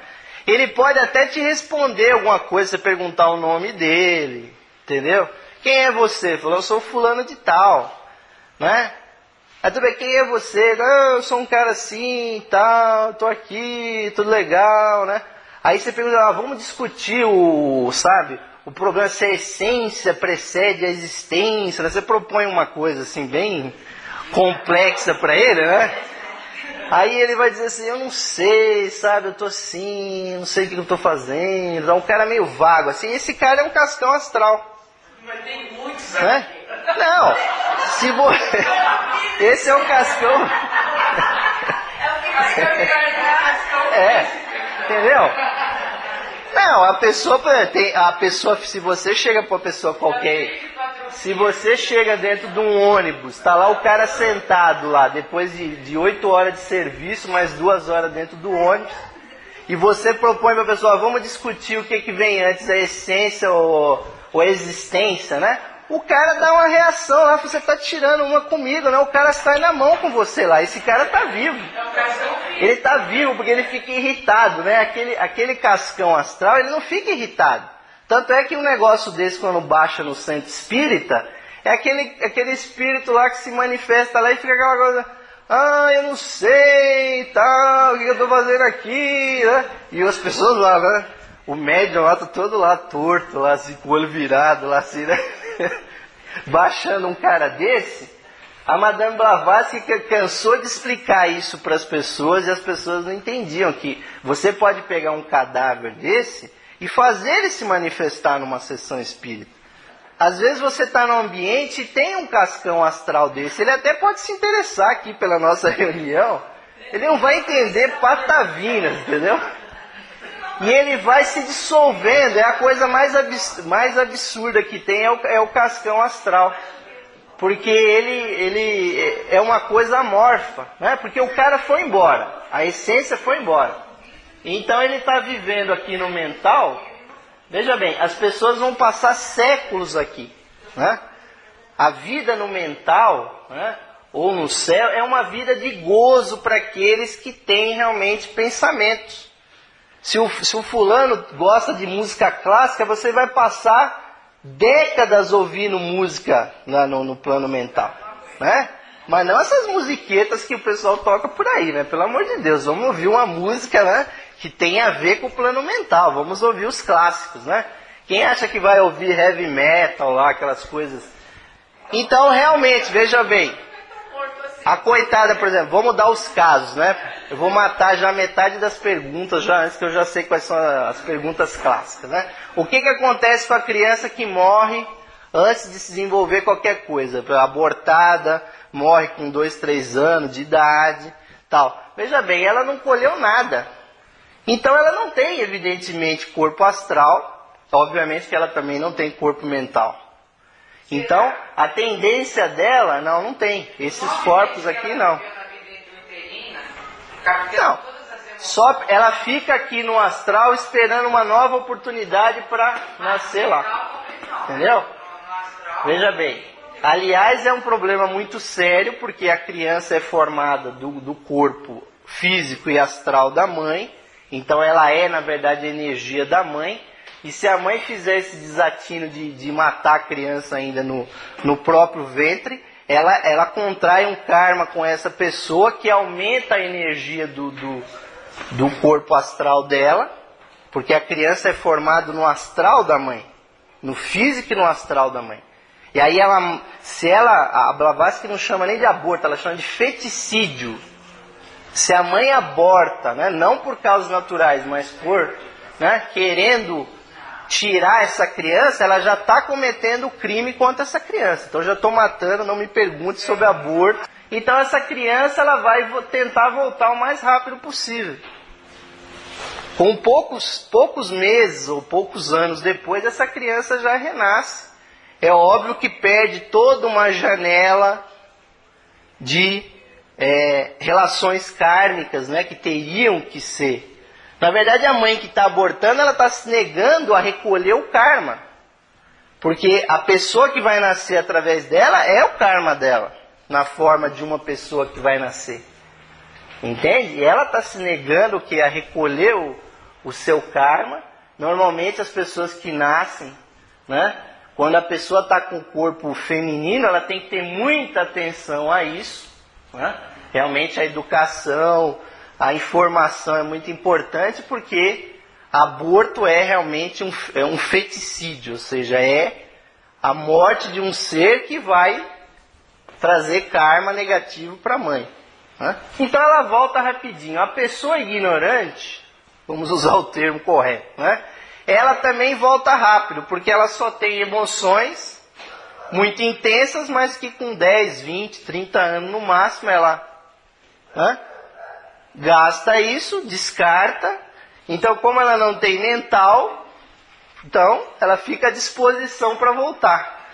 Ele pode até te responder alguma coisa, você perguntar o nome dele, entendeu? Quem é você? Falou, eu sou fulano de tal, né? Aí tudo bem, quem é você? Não, eu sou um cara assim, tal, tô aqui, tudo legal, né? Aí você pergunta, vamos discutir sabe? O problema é se a essência precede a existência, né? Você propõe uma coisa assim, bem complexa para ele, né? Aí ele vai dizer assim, eu não sei, sabe? Eu tô assim, não sei o que eu tô fazendo. É um cara meio vago, assim. Esse cara é um cascão astral. Mas tem muitos, né? Não, se você... Esse é o cascão. Entendeu? Não, a pessoa, se você chega para uma pessoa qualquer, se você chega dentro de um ônibus, tá lá o cara sentado lá, depois de 8 horas de serviço, mais 2 horas dentro do ônibus, e você propõe para a pessoa, vamos discutir o que vem antes, a essência ou a existência, né? O cara dá uma reação lá, você tá tirando uma comigo, né? O cara sai na mão com você lá, esse cara tá vivo. Ele tá vivo porque ele fica irritado, né? Aquele cascão astral, ele não fica irritado. Tanto é que um negócio desse, quando baixa no centro espírita, é aquele espírito lá que se manifesta lá e fica aquela coisa, eu não sei, tal, o que eu tô fazendo aqui, né? E as pessoas lá, né? O médium lá tá todo lá torto, lá assim, com o olho virado, lá assim, né? Baixando um cara desse, a Madame Blavatsky cansou de explicar isso para as pessoas e as pessoas não entendiam que você pode pegar um cadáver desse e fazer ele se manifestar numa sessão espírita. Às vezes você está num ambiente e tem um cascão astral desse, ele até pode se interessar aqui pela nossa reunião, ele não vai entender patavinas, entendeu? E ele vai se dissolvendo, é a coisa mais absurda que tem, é o cascão astral. Porque ele é uma coisa amorfa, né? Porque o cara foi embora, a essência foi embora. Então ele está vivendo aqui no mental, veja bem, as pessoas vão passar séculos aqui, né? A vida no mental, né? Ou no céu, é uma vida de gozo para aqueles que têm realmente pensamentos. Se o fulano gosta de música clássica, você vai passar décadas ouvindo música no plano mental, né? Mas não essas musiquetas que o pessoal toca por aí, né? Pelo amor de Deus, vamos ouvir uma música, né, que tem a ver com o plano mental, vamos ouvir os clássicos, né? Quem acha que vai ouvir heavy metal lá, aquelas coisas? Então, realmente, veja bem, a coitada, por exemplo, vamos dar os casos, né? Eu vou matar já metade das perguntas, já antes que eu já sei quais são as perguntas clássicas, né? O que acontece com a criança que morre antes de se desenvolver qualquer coisa? Abortada, morre com 2, 3 anos de idade, tal. Veja bem, ela não colheu nada. Então ela não tem, evidentemente, corpo astral. Obviamente que ela também não tem corpo mental. Então, a tendência dela, não tem. Esses corpos aqui, não. Não. Só ela fica aqui no astral esperando uma nova oportunidade para nascer lá. Entendeu? Veja bem. Aliás, é um problema muito sério, porque a criança é formada do corpo físico e astral da mãe. Então, ela é, na verdade, a energia da mãe. E se a mãe fizer esse desatino de matar a criança ainda no próprio ventre, ela contrai um karma com essa pessoa que aumenta a energia do corpo astral dela, porque a criança é formada no astral da mãe, no físico e no astral da mãe. E aí a Blavatsky não chama nem de aborto, ela chama de feticídio. Se a mãe aborta, né, não por causas naturais, mas por, né, querendo tirar essa criança, ela já está cometendo crime contra essa criança. Então já estou matando, não me pergunte sobre aborto. Então essa criança ela vai tentar voltar o mais rápido possível. Com poucos meses ou poucos anos depois, essa criança já renasce. É óbvio que perde toda uma janela de relações kármicas, né, que teriam que ser. Na verdade, a mãe que está abortando, ela está se negando a recolher o karma. Porque a pessoa que vai nascer através dela é o karma dela, na forma de uma pessoa que vai nascer. Entende? E ela está se negando a recolher o seu karma. Normalmente as pessoas que nascem, né, quando a pessoa está com o corpo feminino, ela tem que ter muita atenção a isso. Né? Realmente a educação, a informação é muito importante, porque aborto é realmente um feticídio, ou seja, é a morte de um ser que vai trazer karma negativo para a mãe. Né? Então ela volta rapidinho. A pessoa ignorante, vamos usar o termo correto, né? Ela também volta rápido, porque ela só tem emoções muito intensas, mas que com 10, 20, 30 anos no máximo ela gasta isso, descarta. Então, como ela não tem mental, então ela fica à disposição para voltar.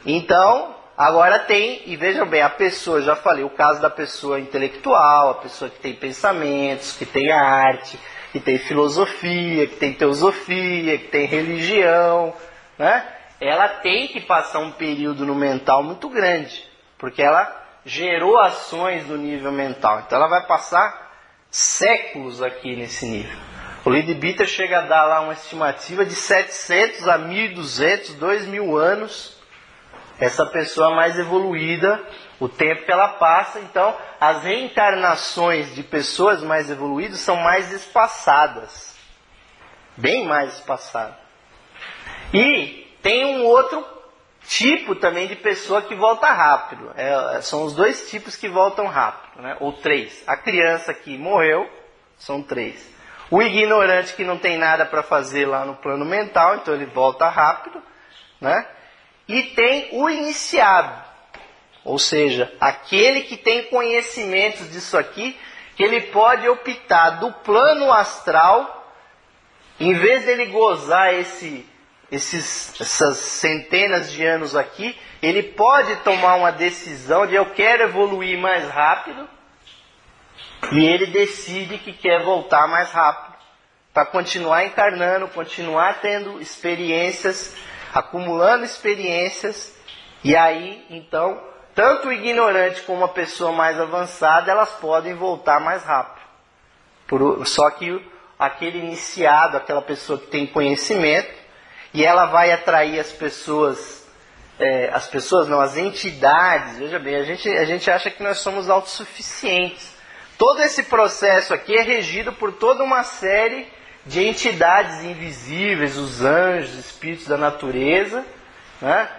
Então, agora tem, e vejam bem, a pessoa, já falei, o caso da pessoa intelectual, a pessoa que tem pensamentos, que tem arte, que tem filosofia, que tem teosofia, que tem religião, né? Ela tem que passar um período no mental muito grande, porque ela gerou ações no nível mental. Então ela vai passar séculos aqui nesse nível. O Leadbeater chega a dar lá uma estimativa de 700 a 1.200, 2.000 anos, essa pessoa mais evoluída, o tempo que ela passa. Então, as reencarnações de pessoas mais evoluídas são mais espaçadas. Bem mais espaçadas. E tem um outro tipo também de pessoa que volta rápido. São os dois tipos que voltam rápido, né? Ou três. A criança que morreu, são três. O ignorante que não tem nada para fazer lá no plano mental, então ele volta rápido, né? E tem o iniciado. Ou seja, aquele que tem conhecimentos disso aqui, que ele pode optar do plano astral, em vez dele gozar essas centenas de anos aqui, ele pode tomar uma decisão de eu quero evoluir mais rápido, e ele decide que quer voltar mais rápido, para continuar encarnando, continuar tendo experiências, acumulando experiências, e aí, então, tanto o ignorante como a pessoa mais avançada, elas podem voltar mais rápido. Só que aquele iniciado, aquela pessoa que tem conhecimento, e ela vai atrair as pessoas não, as entidades. Veja bem, a gente acha que nós somos autossuficientes. Todo esse processo aqui é regido por toda uma série de entidades invisíveis, os anjos, espíritos da natureza, né?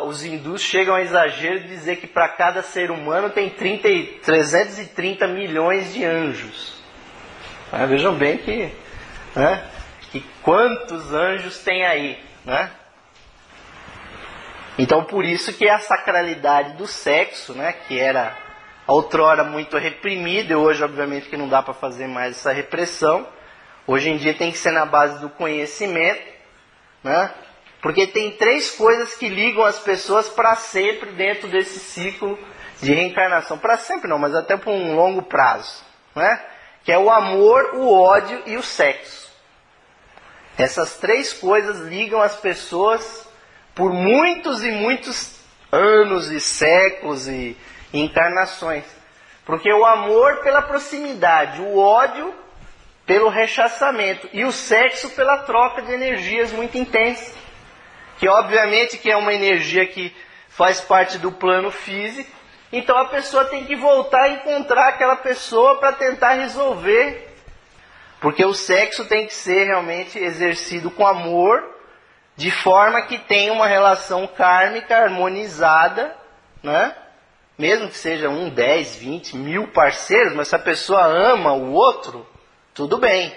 Os hindus chegam a exagero de dizer que para cada ser humano tem 330 milhões de anjos. Vejam bem que quantos anjos tem aí, né? Então, por isso que a sacralidade do sexo, né, que era outrora muito reprimida, e hoje, obviamente, que não dá para fazer mais essa repressão, hoje em dia tem que ser na base do conhecimento, né? Porque tem três coisas que ligam as pessoas para sempre dentro desse ciclo de reencarnação. Para sempre não, mas até por um longo prazo, né? Que é o amor, o ódio e o sexo. Essas três coisas ligam as pessoas por muitos e muitos anos e séculos e encarnações. Porque o amor pela proximidade, o ódio pelo rechaçamento e o sexo pela troca de energias muito intensas. Que obviamente que é uma energia que faz parte do plano físico. Então a pessoa tem que voltar a encontrar aquela pessoa para tentar resolver. Porque o sexo tem que ser realmente exercido com amor, de forma que tenha uma relação kármica harmonizada, né? Mesmo que seja 1, 10, 20, 1000 parceiros, mas se a pessoa ama o outro, tudo bem.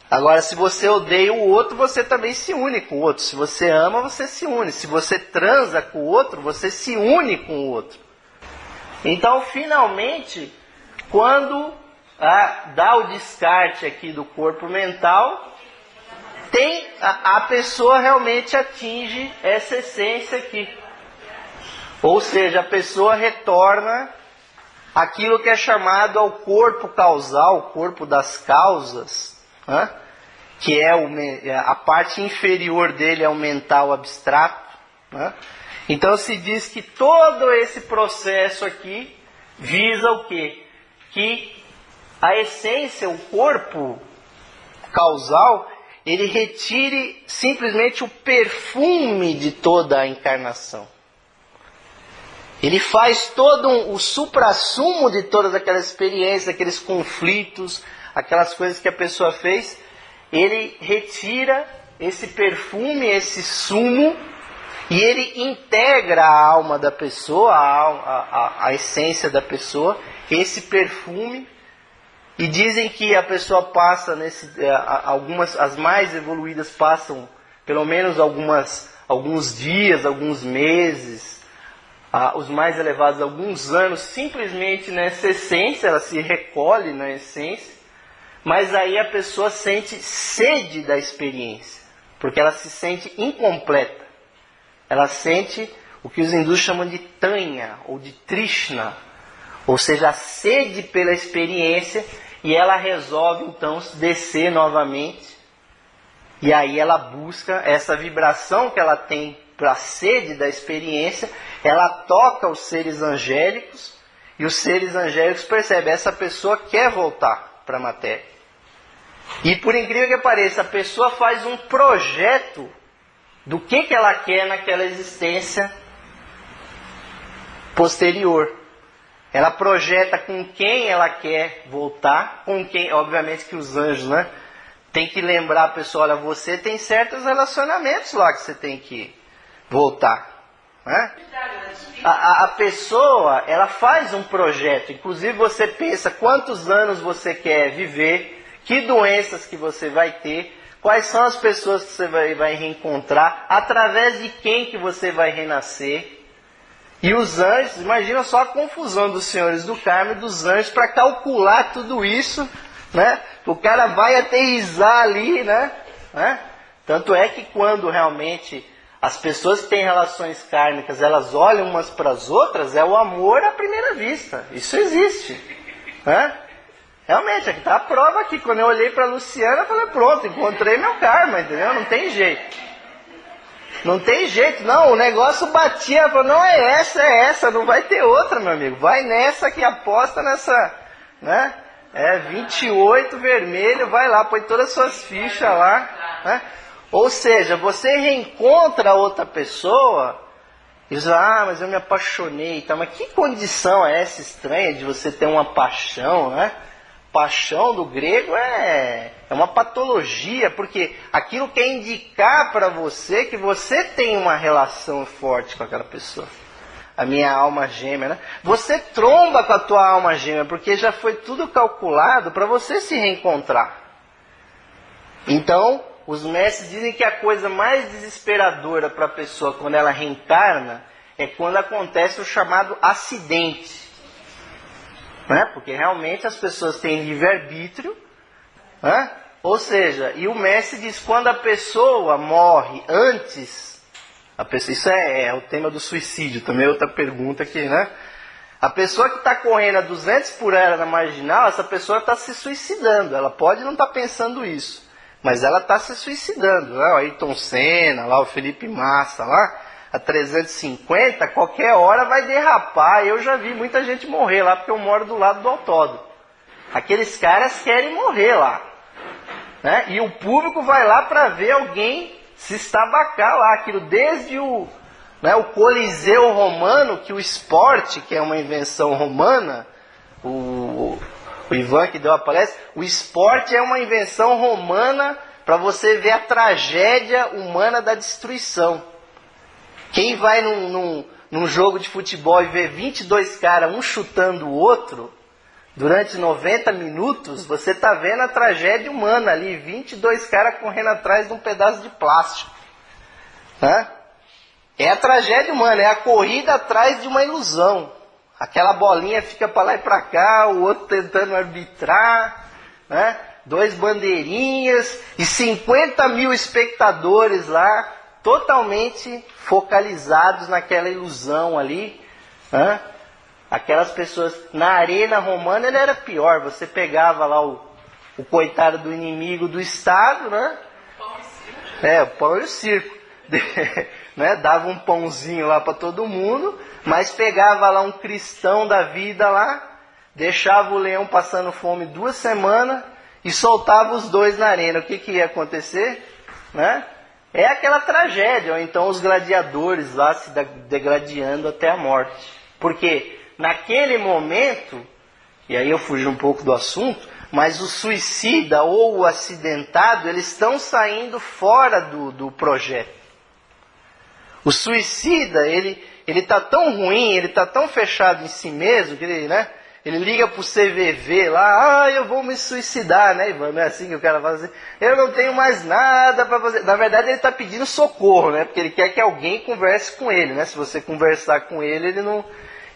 Agora, se você odeia o outro, você também se une com o outro. Se você ama, você se une. Se você transa com o outro, você se une com o outro. Então, finalmente, quando dá o descarte aqui do corpo mental, a pessoa realmente atinge essa essência aqui. Ou seja, a pessoa retorna aquilo que é chamado ao corpo causal, o corpo das causas, né? Que é a parte inferior dele é o mental abstrato, né? Então se diz que todo esse processo aqui visa o quê? Que a essência, o corpo causal, ele retire simplesmente o perfume de toda a encarnação. Ele faz todo o suprassumo de todas aquelas experiências, aqueles conflitos, aquelas coisas que a pessoa fez. Ele retira esse perfume, esse sumo, e ele integra a alma da pessoa, a essência da pessoa, esse perfume. E dizem que a pessoa passa, as mais evoluídas passam pelo menos alguns dias, alguns meses, os mais elevados alguns anos, simplesmente nessa essência, ela se recolhe na essência. Mas aí a pessoa sente sede da experiência, porque ela se sente incompleta. Ela sente o que os hindus chamam de tanya, ou de trishna, ou seja, a sede pela experiência, e ela resolve então descer novamente. E aí ela busca essa vibração que ela tem para a sede da experiência, ela toca os seres angélicos, e os seres angélicos percebem, essa pessoa quer voltar para a matéria. E por incrível que pareça, a pessoa faz um projeto do que ela quer naquela existência posterior. Ela projeta com quem ela quer voltar, com quem, obviamente que os anjos, né? Tem que lembrar a pessoa, olha, você tem certos relacionamentos lá que você tem que voltar. Né? A pessoa, ela faz um projeto, inclusive você pensa quantos anos você quer viver, que doenças que você vai ter, quais são as pessoas que você vai reencontrar, através de quem que você vai renascer. E os anjos, imagina só a confusão dos senhores do karma e dos anjos para calcular tudo isso, né? O cara vai aterrissar ali, né? Tanto é que quando realmente as pessoas que têm relações kármicas, elas olham umas para as outras, é o amor à primeira vista. Isso existe, né? Realmente, aqui está a prova aqui. Quando eu olhei para a Luciana, eu falei, pronto, encontrei meu karma, entendeu? Não tem jeito. Não tem jeito, não. O negócio batia, falou, não, é essa, não vai ter outra, meu amigo. Vai nessa que aposta nessa, né? 28 vermelho, vai lá, põe todas as suas fichas lá, né? Ou seja, você reencontra outra pessoa e diz, mas eu me apaixonei, tá? Mas que condição é essa estranha de você ter uma paixão, né? Paixão do grego é uma patologia, porque aquilo quer indicar para você que você tem uma relação forte com aquela pessoa. A minha alma gêmea, né? Você tromba com a tua alma gêmea, porque já foi tudo calculado para você se reencontrar. Então, os mestres dizem que a coisa mais desesperadora para a pessoa quando ela reencarna é quando acontece o chamado acidente. Né? Porque realmente as pessoas têm livre-arbítrio, né? Ou seja, e o mestre diz, quando a pessoa morre antes, isso é o tema do suicídio, também é outra pergunta aqui, né? A pessoa que está correndo a 200 por hora na marginal, essa pessoa está se suicidando, ela pode não estar pensando isso, mas ela está se suicidando, né? O Ayrton Senna, lá, o Felipe Massa, lá, a 350, qualquer hora vai derrapar. Eu já vi muita gente morrer lá, porque eu moro do lado do autódromo. Aqueles caras querem morrer lá, né? E o público vai lá para ver alguém se estabacar lá. Aquilo desde o Coliseu romano, que o esporte, que é uma invenção romana, o Ivan que deu a palestra, o esporte é uma invenção romana para você ver a tragédia humana da destruição. Quem vai num jogo de futebol e vê 22 caras, um chutando o outro, durante 90 minutos, você está vendo a tragédia humana ali, 22 caras correndo atrás de um pedaço de plástico. Né? É a tragédia humana, é a corrida atrás de uma ilusão. Aquela bolinha fica para lá e para cá, o outro tentando arbitrar, né? 2 bandeirinhas e 50 mil espectadores lá, totalmente focalizados naquela ilusão ali. Né? Aquelas pessoas, na arena romana ele era pior, você pegava lá o coitado do inimigo do Estado, né? O pão e o circo. Né? Dava um pãozinho lá para todo mundo, mas pegava lá um cristão da vida lá, deixava o leão passando fome 2 semanas e soltava os dois na arena. O que ia acontecer? Né? É aquela tragédia, ou então os gladiadores lá se degradando até a morte. Porque naquele momento, e aí eu fugi um pouco do assunto, mas o suicida ou o acidentado, eles estão saindo fora do projeto. O suicida, ele está tão ruim, ele está tão fechado em si mesmo, que ele liga para o CVV lá, eu vou me suicidar, né, Ivan? Não é assim que o cara fala assim, eu não tenho mais nada para fazer. Na verdade, ele está pedindo socorro, né, porque ele quer que alguém converse com ele, né? Se você conversar com ele,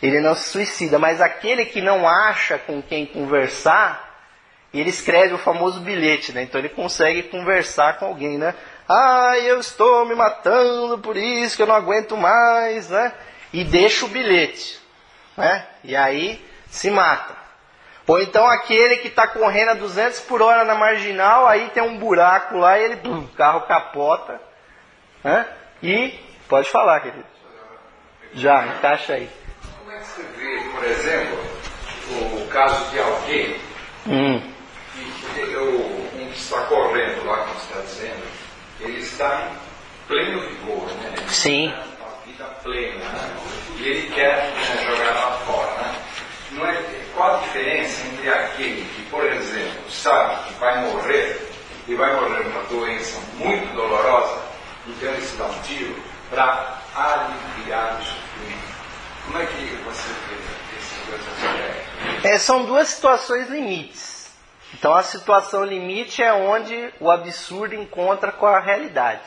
ele não se suicida. Mas aquele que não acha com quem conversar, ele escreve o famoso bilhete, né? Então ele consegue conversar com alguém, né? Eu estou me matando por isso que eu não aguento mais, né? E deixa o bilhete, né? E aí se mata. Ou então aquele que está correndo a 200 por hora na marginal, aí tem um buraco lá e o carro capota, né? E pode falar, querido. Já, encaixa aí. Como é que você vê, por exemplo, o caso de alguém que um que está correndo lá, como você está dizendo, ele está em pleno vigor, né? Ele Sim. está uma vida plena, né? E ele quer jogar lá fora, né? Não é, qual a diferença entre aquele que, por exemplo, sabe que vai morrer e vai morrer de uma doença muito dolorosa, então ele se dá um tiro para aliviar o sofrimento? Como é que você vê esses dois aspectos? São 2 situações limites. Então a situação limite é onde o absurdo encontra com a realidade,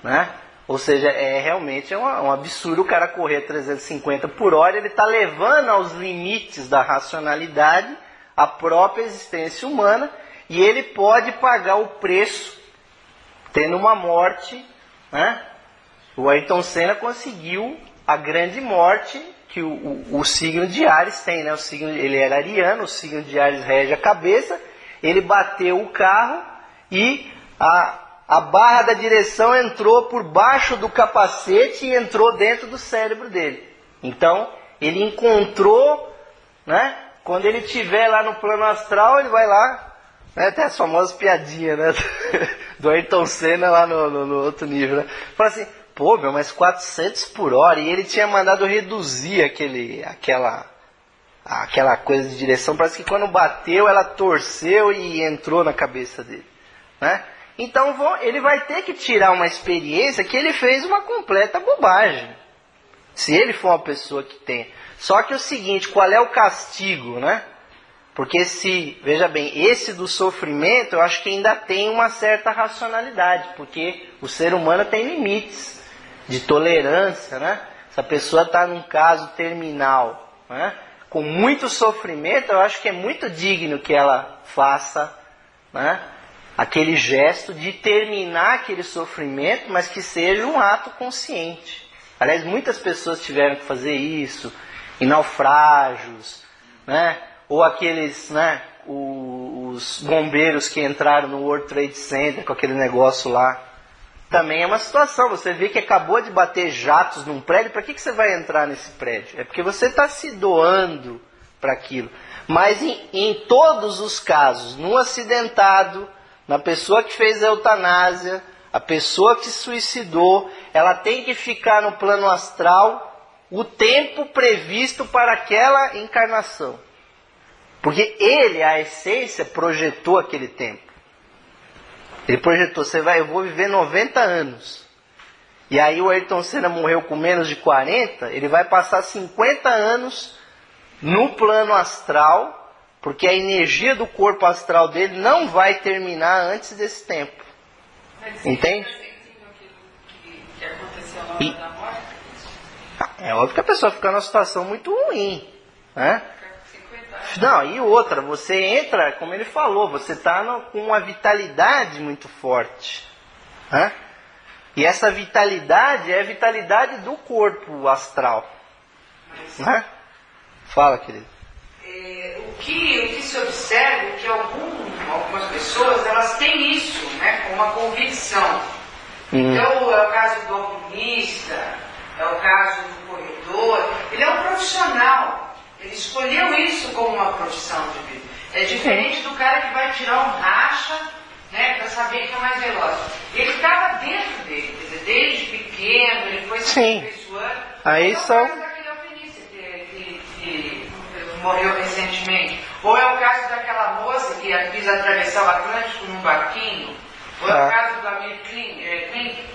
né? Ou seja, realmente um absurdo o cara correr 350 por hora, ele está levando aos limites da racionalidade a própria existência humana, e ele pode pagar o preço tendo uma morte, né? O Ayrton Senna conseguiu a grande morte que o signo de Áries tem, né? Ele era ariano, o signo de Áries rege a cabeça, ele bateu o carro e a barra da direção entrou por baixo do capacete e entrou dentro do cérebro dele. Então, ele encontrou, né? Quando ele estiver lá no plano astral, ele vai lá, né? Tem as famosas piadinhas, né? Do Ayrton Senna lá no outro nível, né? Fala assim, mas 400 por hora, e ele tinha mandado reduzir aquela coisa de direção, parece que quando bateu, ela torceu e entrou na cabeça dele, né? Então ele vai ter que tirar uma experiência que ele fez uma completa bobagem, se ele for uma pessoa que tem. Só que é o seguinte, qual é o castigo, né? Porque veja bem, esse do sofrimento, eu acho que ainda tem uma certa racionalidade, porque o ser humano tem limites de tolerância, né? Se a pessoa está num caso terminal, né, com muito sofrimento, eu acho que é muito digno que ela faça, né, aquele gesto de terminar aquele sofrimento, mas que seja um ato consciente. Aliás, muitas pessoas tiveram que fazer isso, em naufrágios, né, ou aqueles, né, os bombeiros que entraram no World Trade Center com aquele negócio lá. Também é uma situação, você vê que acabou de bater jatos num prédio, para que você vai entrar nesse prédio? É porque você está se doando para aquilo. Mas em todos os casos, no acidentado, na pessoa que fez a eutanásia, a pessoa que se suicidou, ela tem que ficar no plano astral o tempo previsto para aquela encarnação. Porque ele, a essência, projetou aquele tempo. Ele projetou, eu vou viver 90 anos. E aí o Ayrton Senna morreu com menos de 40, ele vai passar 50 anos no plano astral, porque a energia do corpo astral dele não vai terminar antes desse tempo. Entende? Que aconteceu na hora da morte? É óbvio que a pessoa fica numa situação muito ruim, né? Não, e outra, você entra, como ele falou, você está com uma vitalidade muito forte, né? E essa vitalidade é a vitalidade do corpo astral. Né? Fala, querido. O que se observa é que algumas pessoas elas têm isso, né, como uma convicção. Então é o caso do alpinista, é o caso do corredor. Ele é um profissional. Ele escolheu isso como uma profissão de vida. É diferente do cara que vai tirar um racha, né, para saber quem é mais veloz. Ele estava dentro dele, quer dizer, desde pequeno, ele foi se aperfeiçoando. Aí são... daquele alpinista que morreu recentemente. Ou é o caso daquela moça que quis atravessar o Atlântico num barquinho. Ou é o caso do Amir Klink,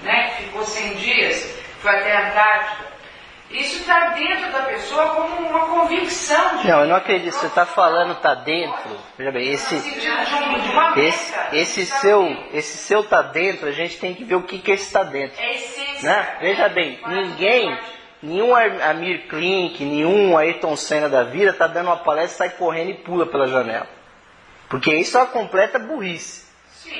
né, que ficou 100 dias, foi até a Antártida. Isso está dentro da pessoa como uma convicção. Não, eu não acredito. Você está falando está dentro. Veja bem, esse seu está dentro, a gente tem que ver o que esse está dentro. É essência. Né? Veja bem, nenhum Amir Klink, nenhum Ayrton Senna da vida está dando uma palestra, sai correndo e pula pela janela. Porque isso é uma completa burrice.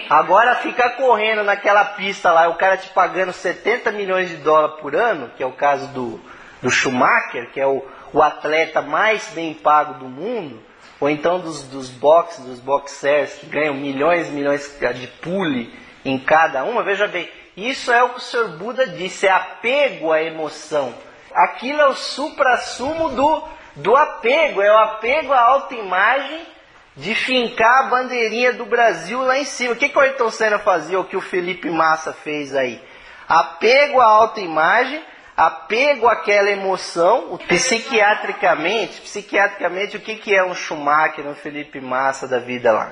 Agora ficar correndo naquela pista lá, o cara te pagando 70 milhões de dólares por ano, que é o caso do Schumacher, que é o atleta mais bem pago do mundo, ou então dos boxers que ganham milhões e milhões de pule em cada uma. Veja bem, isso é o que o Sr. Buda disse, é apego à emoção. Aquilo é o suprassumo do apego, é o apego à autoimagem, de fincar a bandeirinha do Brasil lá em cima. O que o Ayrton Senna fazia, ou o que o Felipe Massa fez aí? Apego à autoimagem, apego àquela emoção. Psiquiatricamente, o que é um Schumacher, um Felipe Massa da vida lá?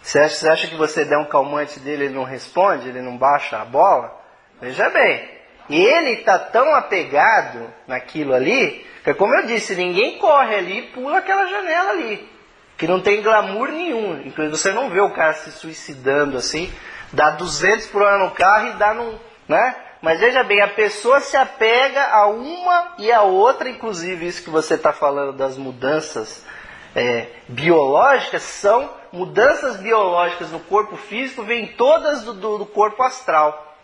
Você acha que você der um calmante dele, ele não responde, ele não baixa a bola? Veja bem, ele está tão apegado naquilo ali, que como eu disse, ninguém corre ali e pula aquela janela ali. Que não tem glamour nenhum. Inclusive você não vê o cara se suicidando assim, dá 200 por hora no carro e dá num... Né? Mas veja bem, a pessoa se apega a uma e a outra, inclusive isso que você está falando das mudanças biológicas, são mudanças biológicas no corpo físico, vêm todas do corpo astral.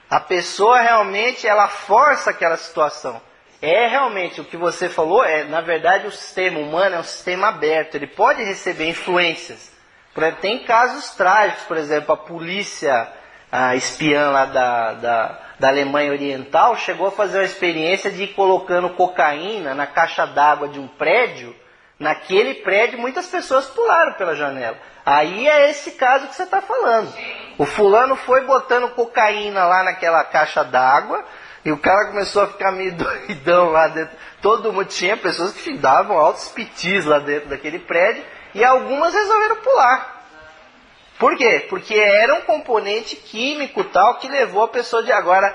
A pessoa realmente, ela força aquela situação. Realmente, o que você falou, na verdade o sistema humano é um sistema aberto, ele pode receber influências. Por exemplo, tem casos trágicos, por exemplo, a polícia espiã lá da Alemanha Oriental chegou a fazer uma experiência de ir colocando cocaína na caixa d'água de um prédio. Naquele prédio muitas pessoas pularam pela janela. Aí é esse caso que você está falando. O fulano foi botando cocaína lá naquela caixa d'água, e o cara começou a ficar meio doidão lá dentro. Todo mundo tinha pessoas que davam altos pitis lá dentro daquele prédio, e algumas resolveram pular. Por quê? Porque era um componente químico tal que levou a pessoa de... Agora,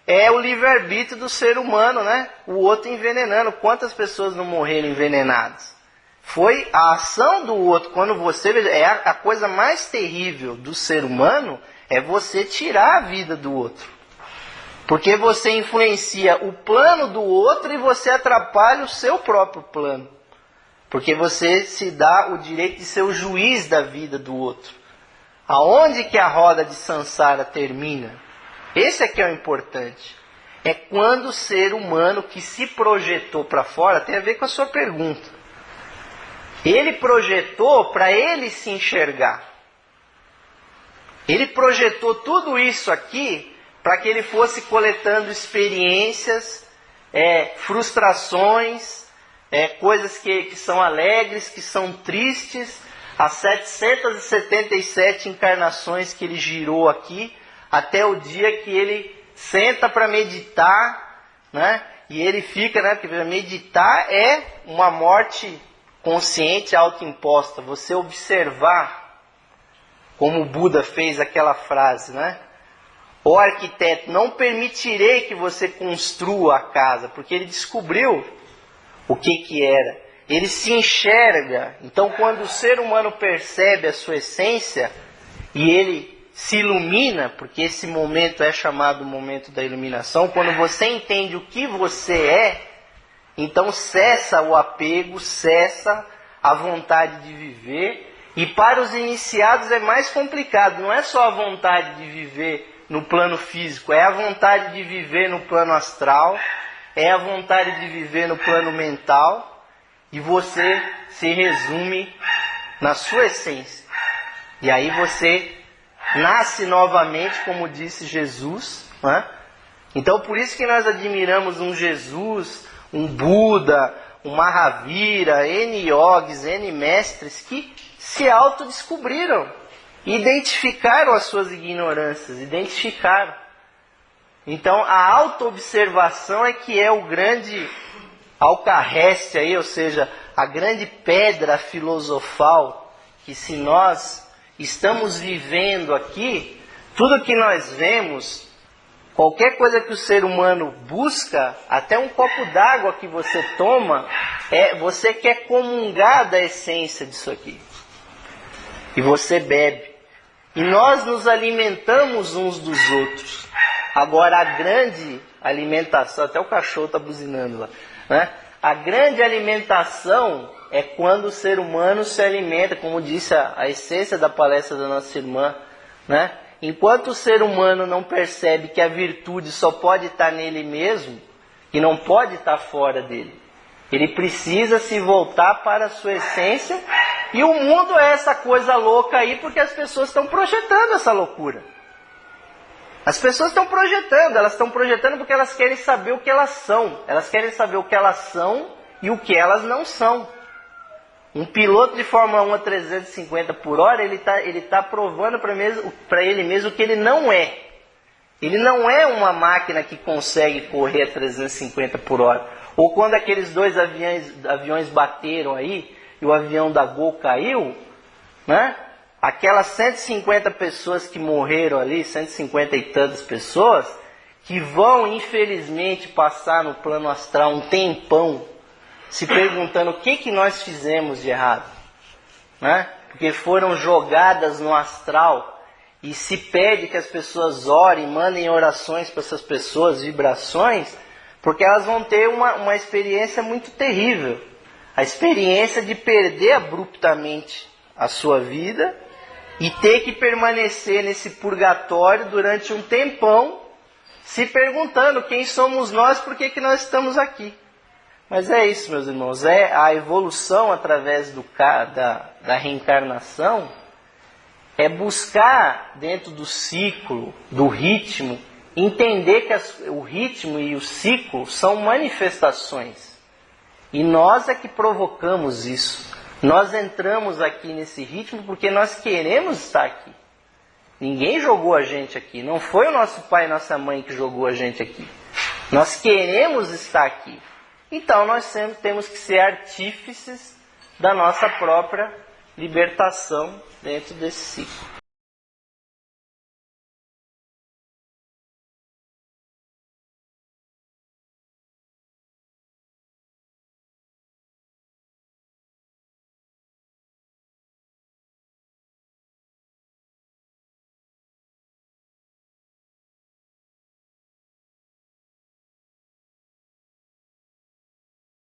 é o livre-arbítrio do ser humano, né? O outro envenenando. Quantas pessoas não morreram envenenadas? Foi a ação do outro. Quando você... a coisa mais terrível do ser humano é você tirar a vida do outro. Porque você influencia o plano do outro e você atrapalha o seu próprio plano. Porque você se dá o direito de ser o juiz da vida do outro. Aonde que a roda de Sansara termina? Esse é que é o importante. É quando o ser humano que se projetou para fora, tem a ver com a sua pergunta. Ele projetou para ele se enxergar. Ele projetou tudo isso aqui para que ele fosse coletando experiências, frustrações, coisas que são alegres, que são tristes. As 777 encarnações que ele girou aqui, até o dia que ele senta para meditar, né? E ele fica, né? Porque meditar é uma morte consciente autoimposta. Você observar, como o Buda fez aquela frase, né? Ó arquiteto, não permitirei que você construa a casa, porque ele descobriu o que era. Ele se enxerga. Então, quando o ser humano percebe a sua essência e ele se ilumina, porque esse momento é chamado momento da iluminação, quando você entende o que você é, então cessa o apego, cessa a vontade de viver. E para os iniciados é mais complicado, não é só a vontade de viver no plano físico, é a vontade de viver no plano astral, é a vontade de viver no plano mental, e você se resume na sua essência. E aí você nasce novamente, como disse Jesus, né? Então por isso que nós admiramos um Jesus, um Buda, um Mahavira, N yogis, N mestres que se autodescobriram, identificaram as suas ignorâncias, identificaram. Então a autoobservação é que é o grande alcarreste aí, ou seja, a grande pedra filosofal, que se nós estamos vivendo aqui, tudo que nós vemos, qualquer coisa que o ser humano busca, até um copo d'água que você toma, você quer comungar da essência disso aqui. E você bebe. E nós nos alimentamos uns dos outros. Agora a grande alimentação, até o cachorro está buzinando lá, né? A grande alimentação é quando o ser humano se alimenta, como disse a essência da palestra da nossa irmã, né? Enquanto o ser humano não percebe que a virtude só pode estar nele mesmo, e não pode estar fora dele, ele precisa se voltar para a sua essência, e o mundo é essa coisa louca aí, porque as pessoas estão projetando essa loucura. As pessoas estão projetando, elas estão projetando porque elas querem saber o que elas são. Elas querem saber o que elas são e o que elas não são. Um piloto de Fórmula 1 a 350 por hora, ele tá provando para ele mesmo o que ele não é. Ele não é uma máquina que consegue correr a 350 por hora. Ou quando aqueles dois aviões bateram aí, e o avião da Gol caiu, né? Aquelas 150 pessoas que morreram ali, 150 e tantas pessoas, que vão, infelizmente, passar no plano astral um tempão, se perguntando o que nós fizemos de errado, né? Porque foram jogadas no astral, e se pede que as pessoas orem, mandem orações para essas pessoas, vibrações, porque elas vão ter uma experiência muito terrível. A experiência de perder abruptamente a sua vida e ter que permanecer nesse purgatório durante um tempão, se perguntando quem somos nós, por que nós estamos aqui. Mas é isso, meus irmãos, é a evolução através da reencarnação, é buscar dentro do ciclo, do ritmo, entender que o ritmo e o ciclo são manifestações. E nós é que provocamos isso. Nós entramos aqui nesse ritmo porque nós queremos estar aqui. Ninguém jogou a gente aqui. Não foi o nosso pai e nossa mãe que jogou a gente aqui. Nós queremos estar aqui. Então nós sempre temos que ser artífices da nossa própria libertação dentro desse ciclo.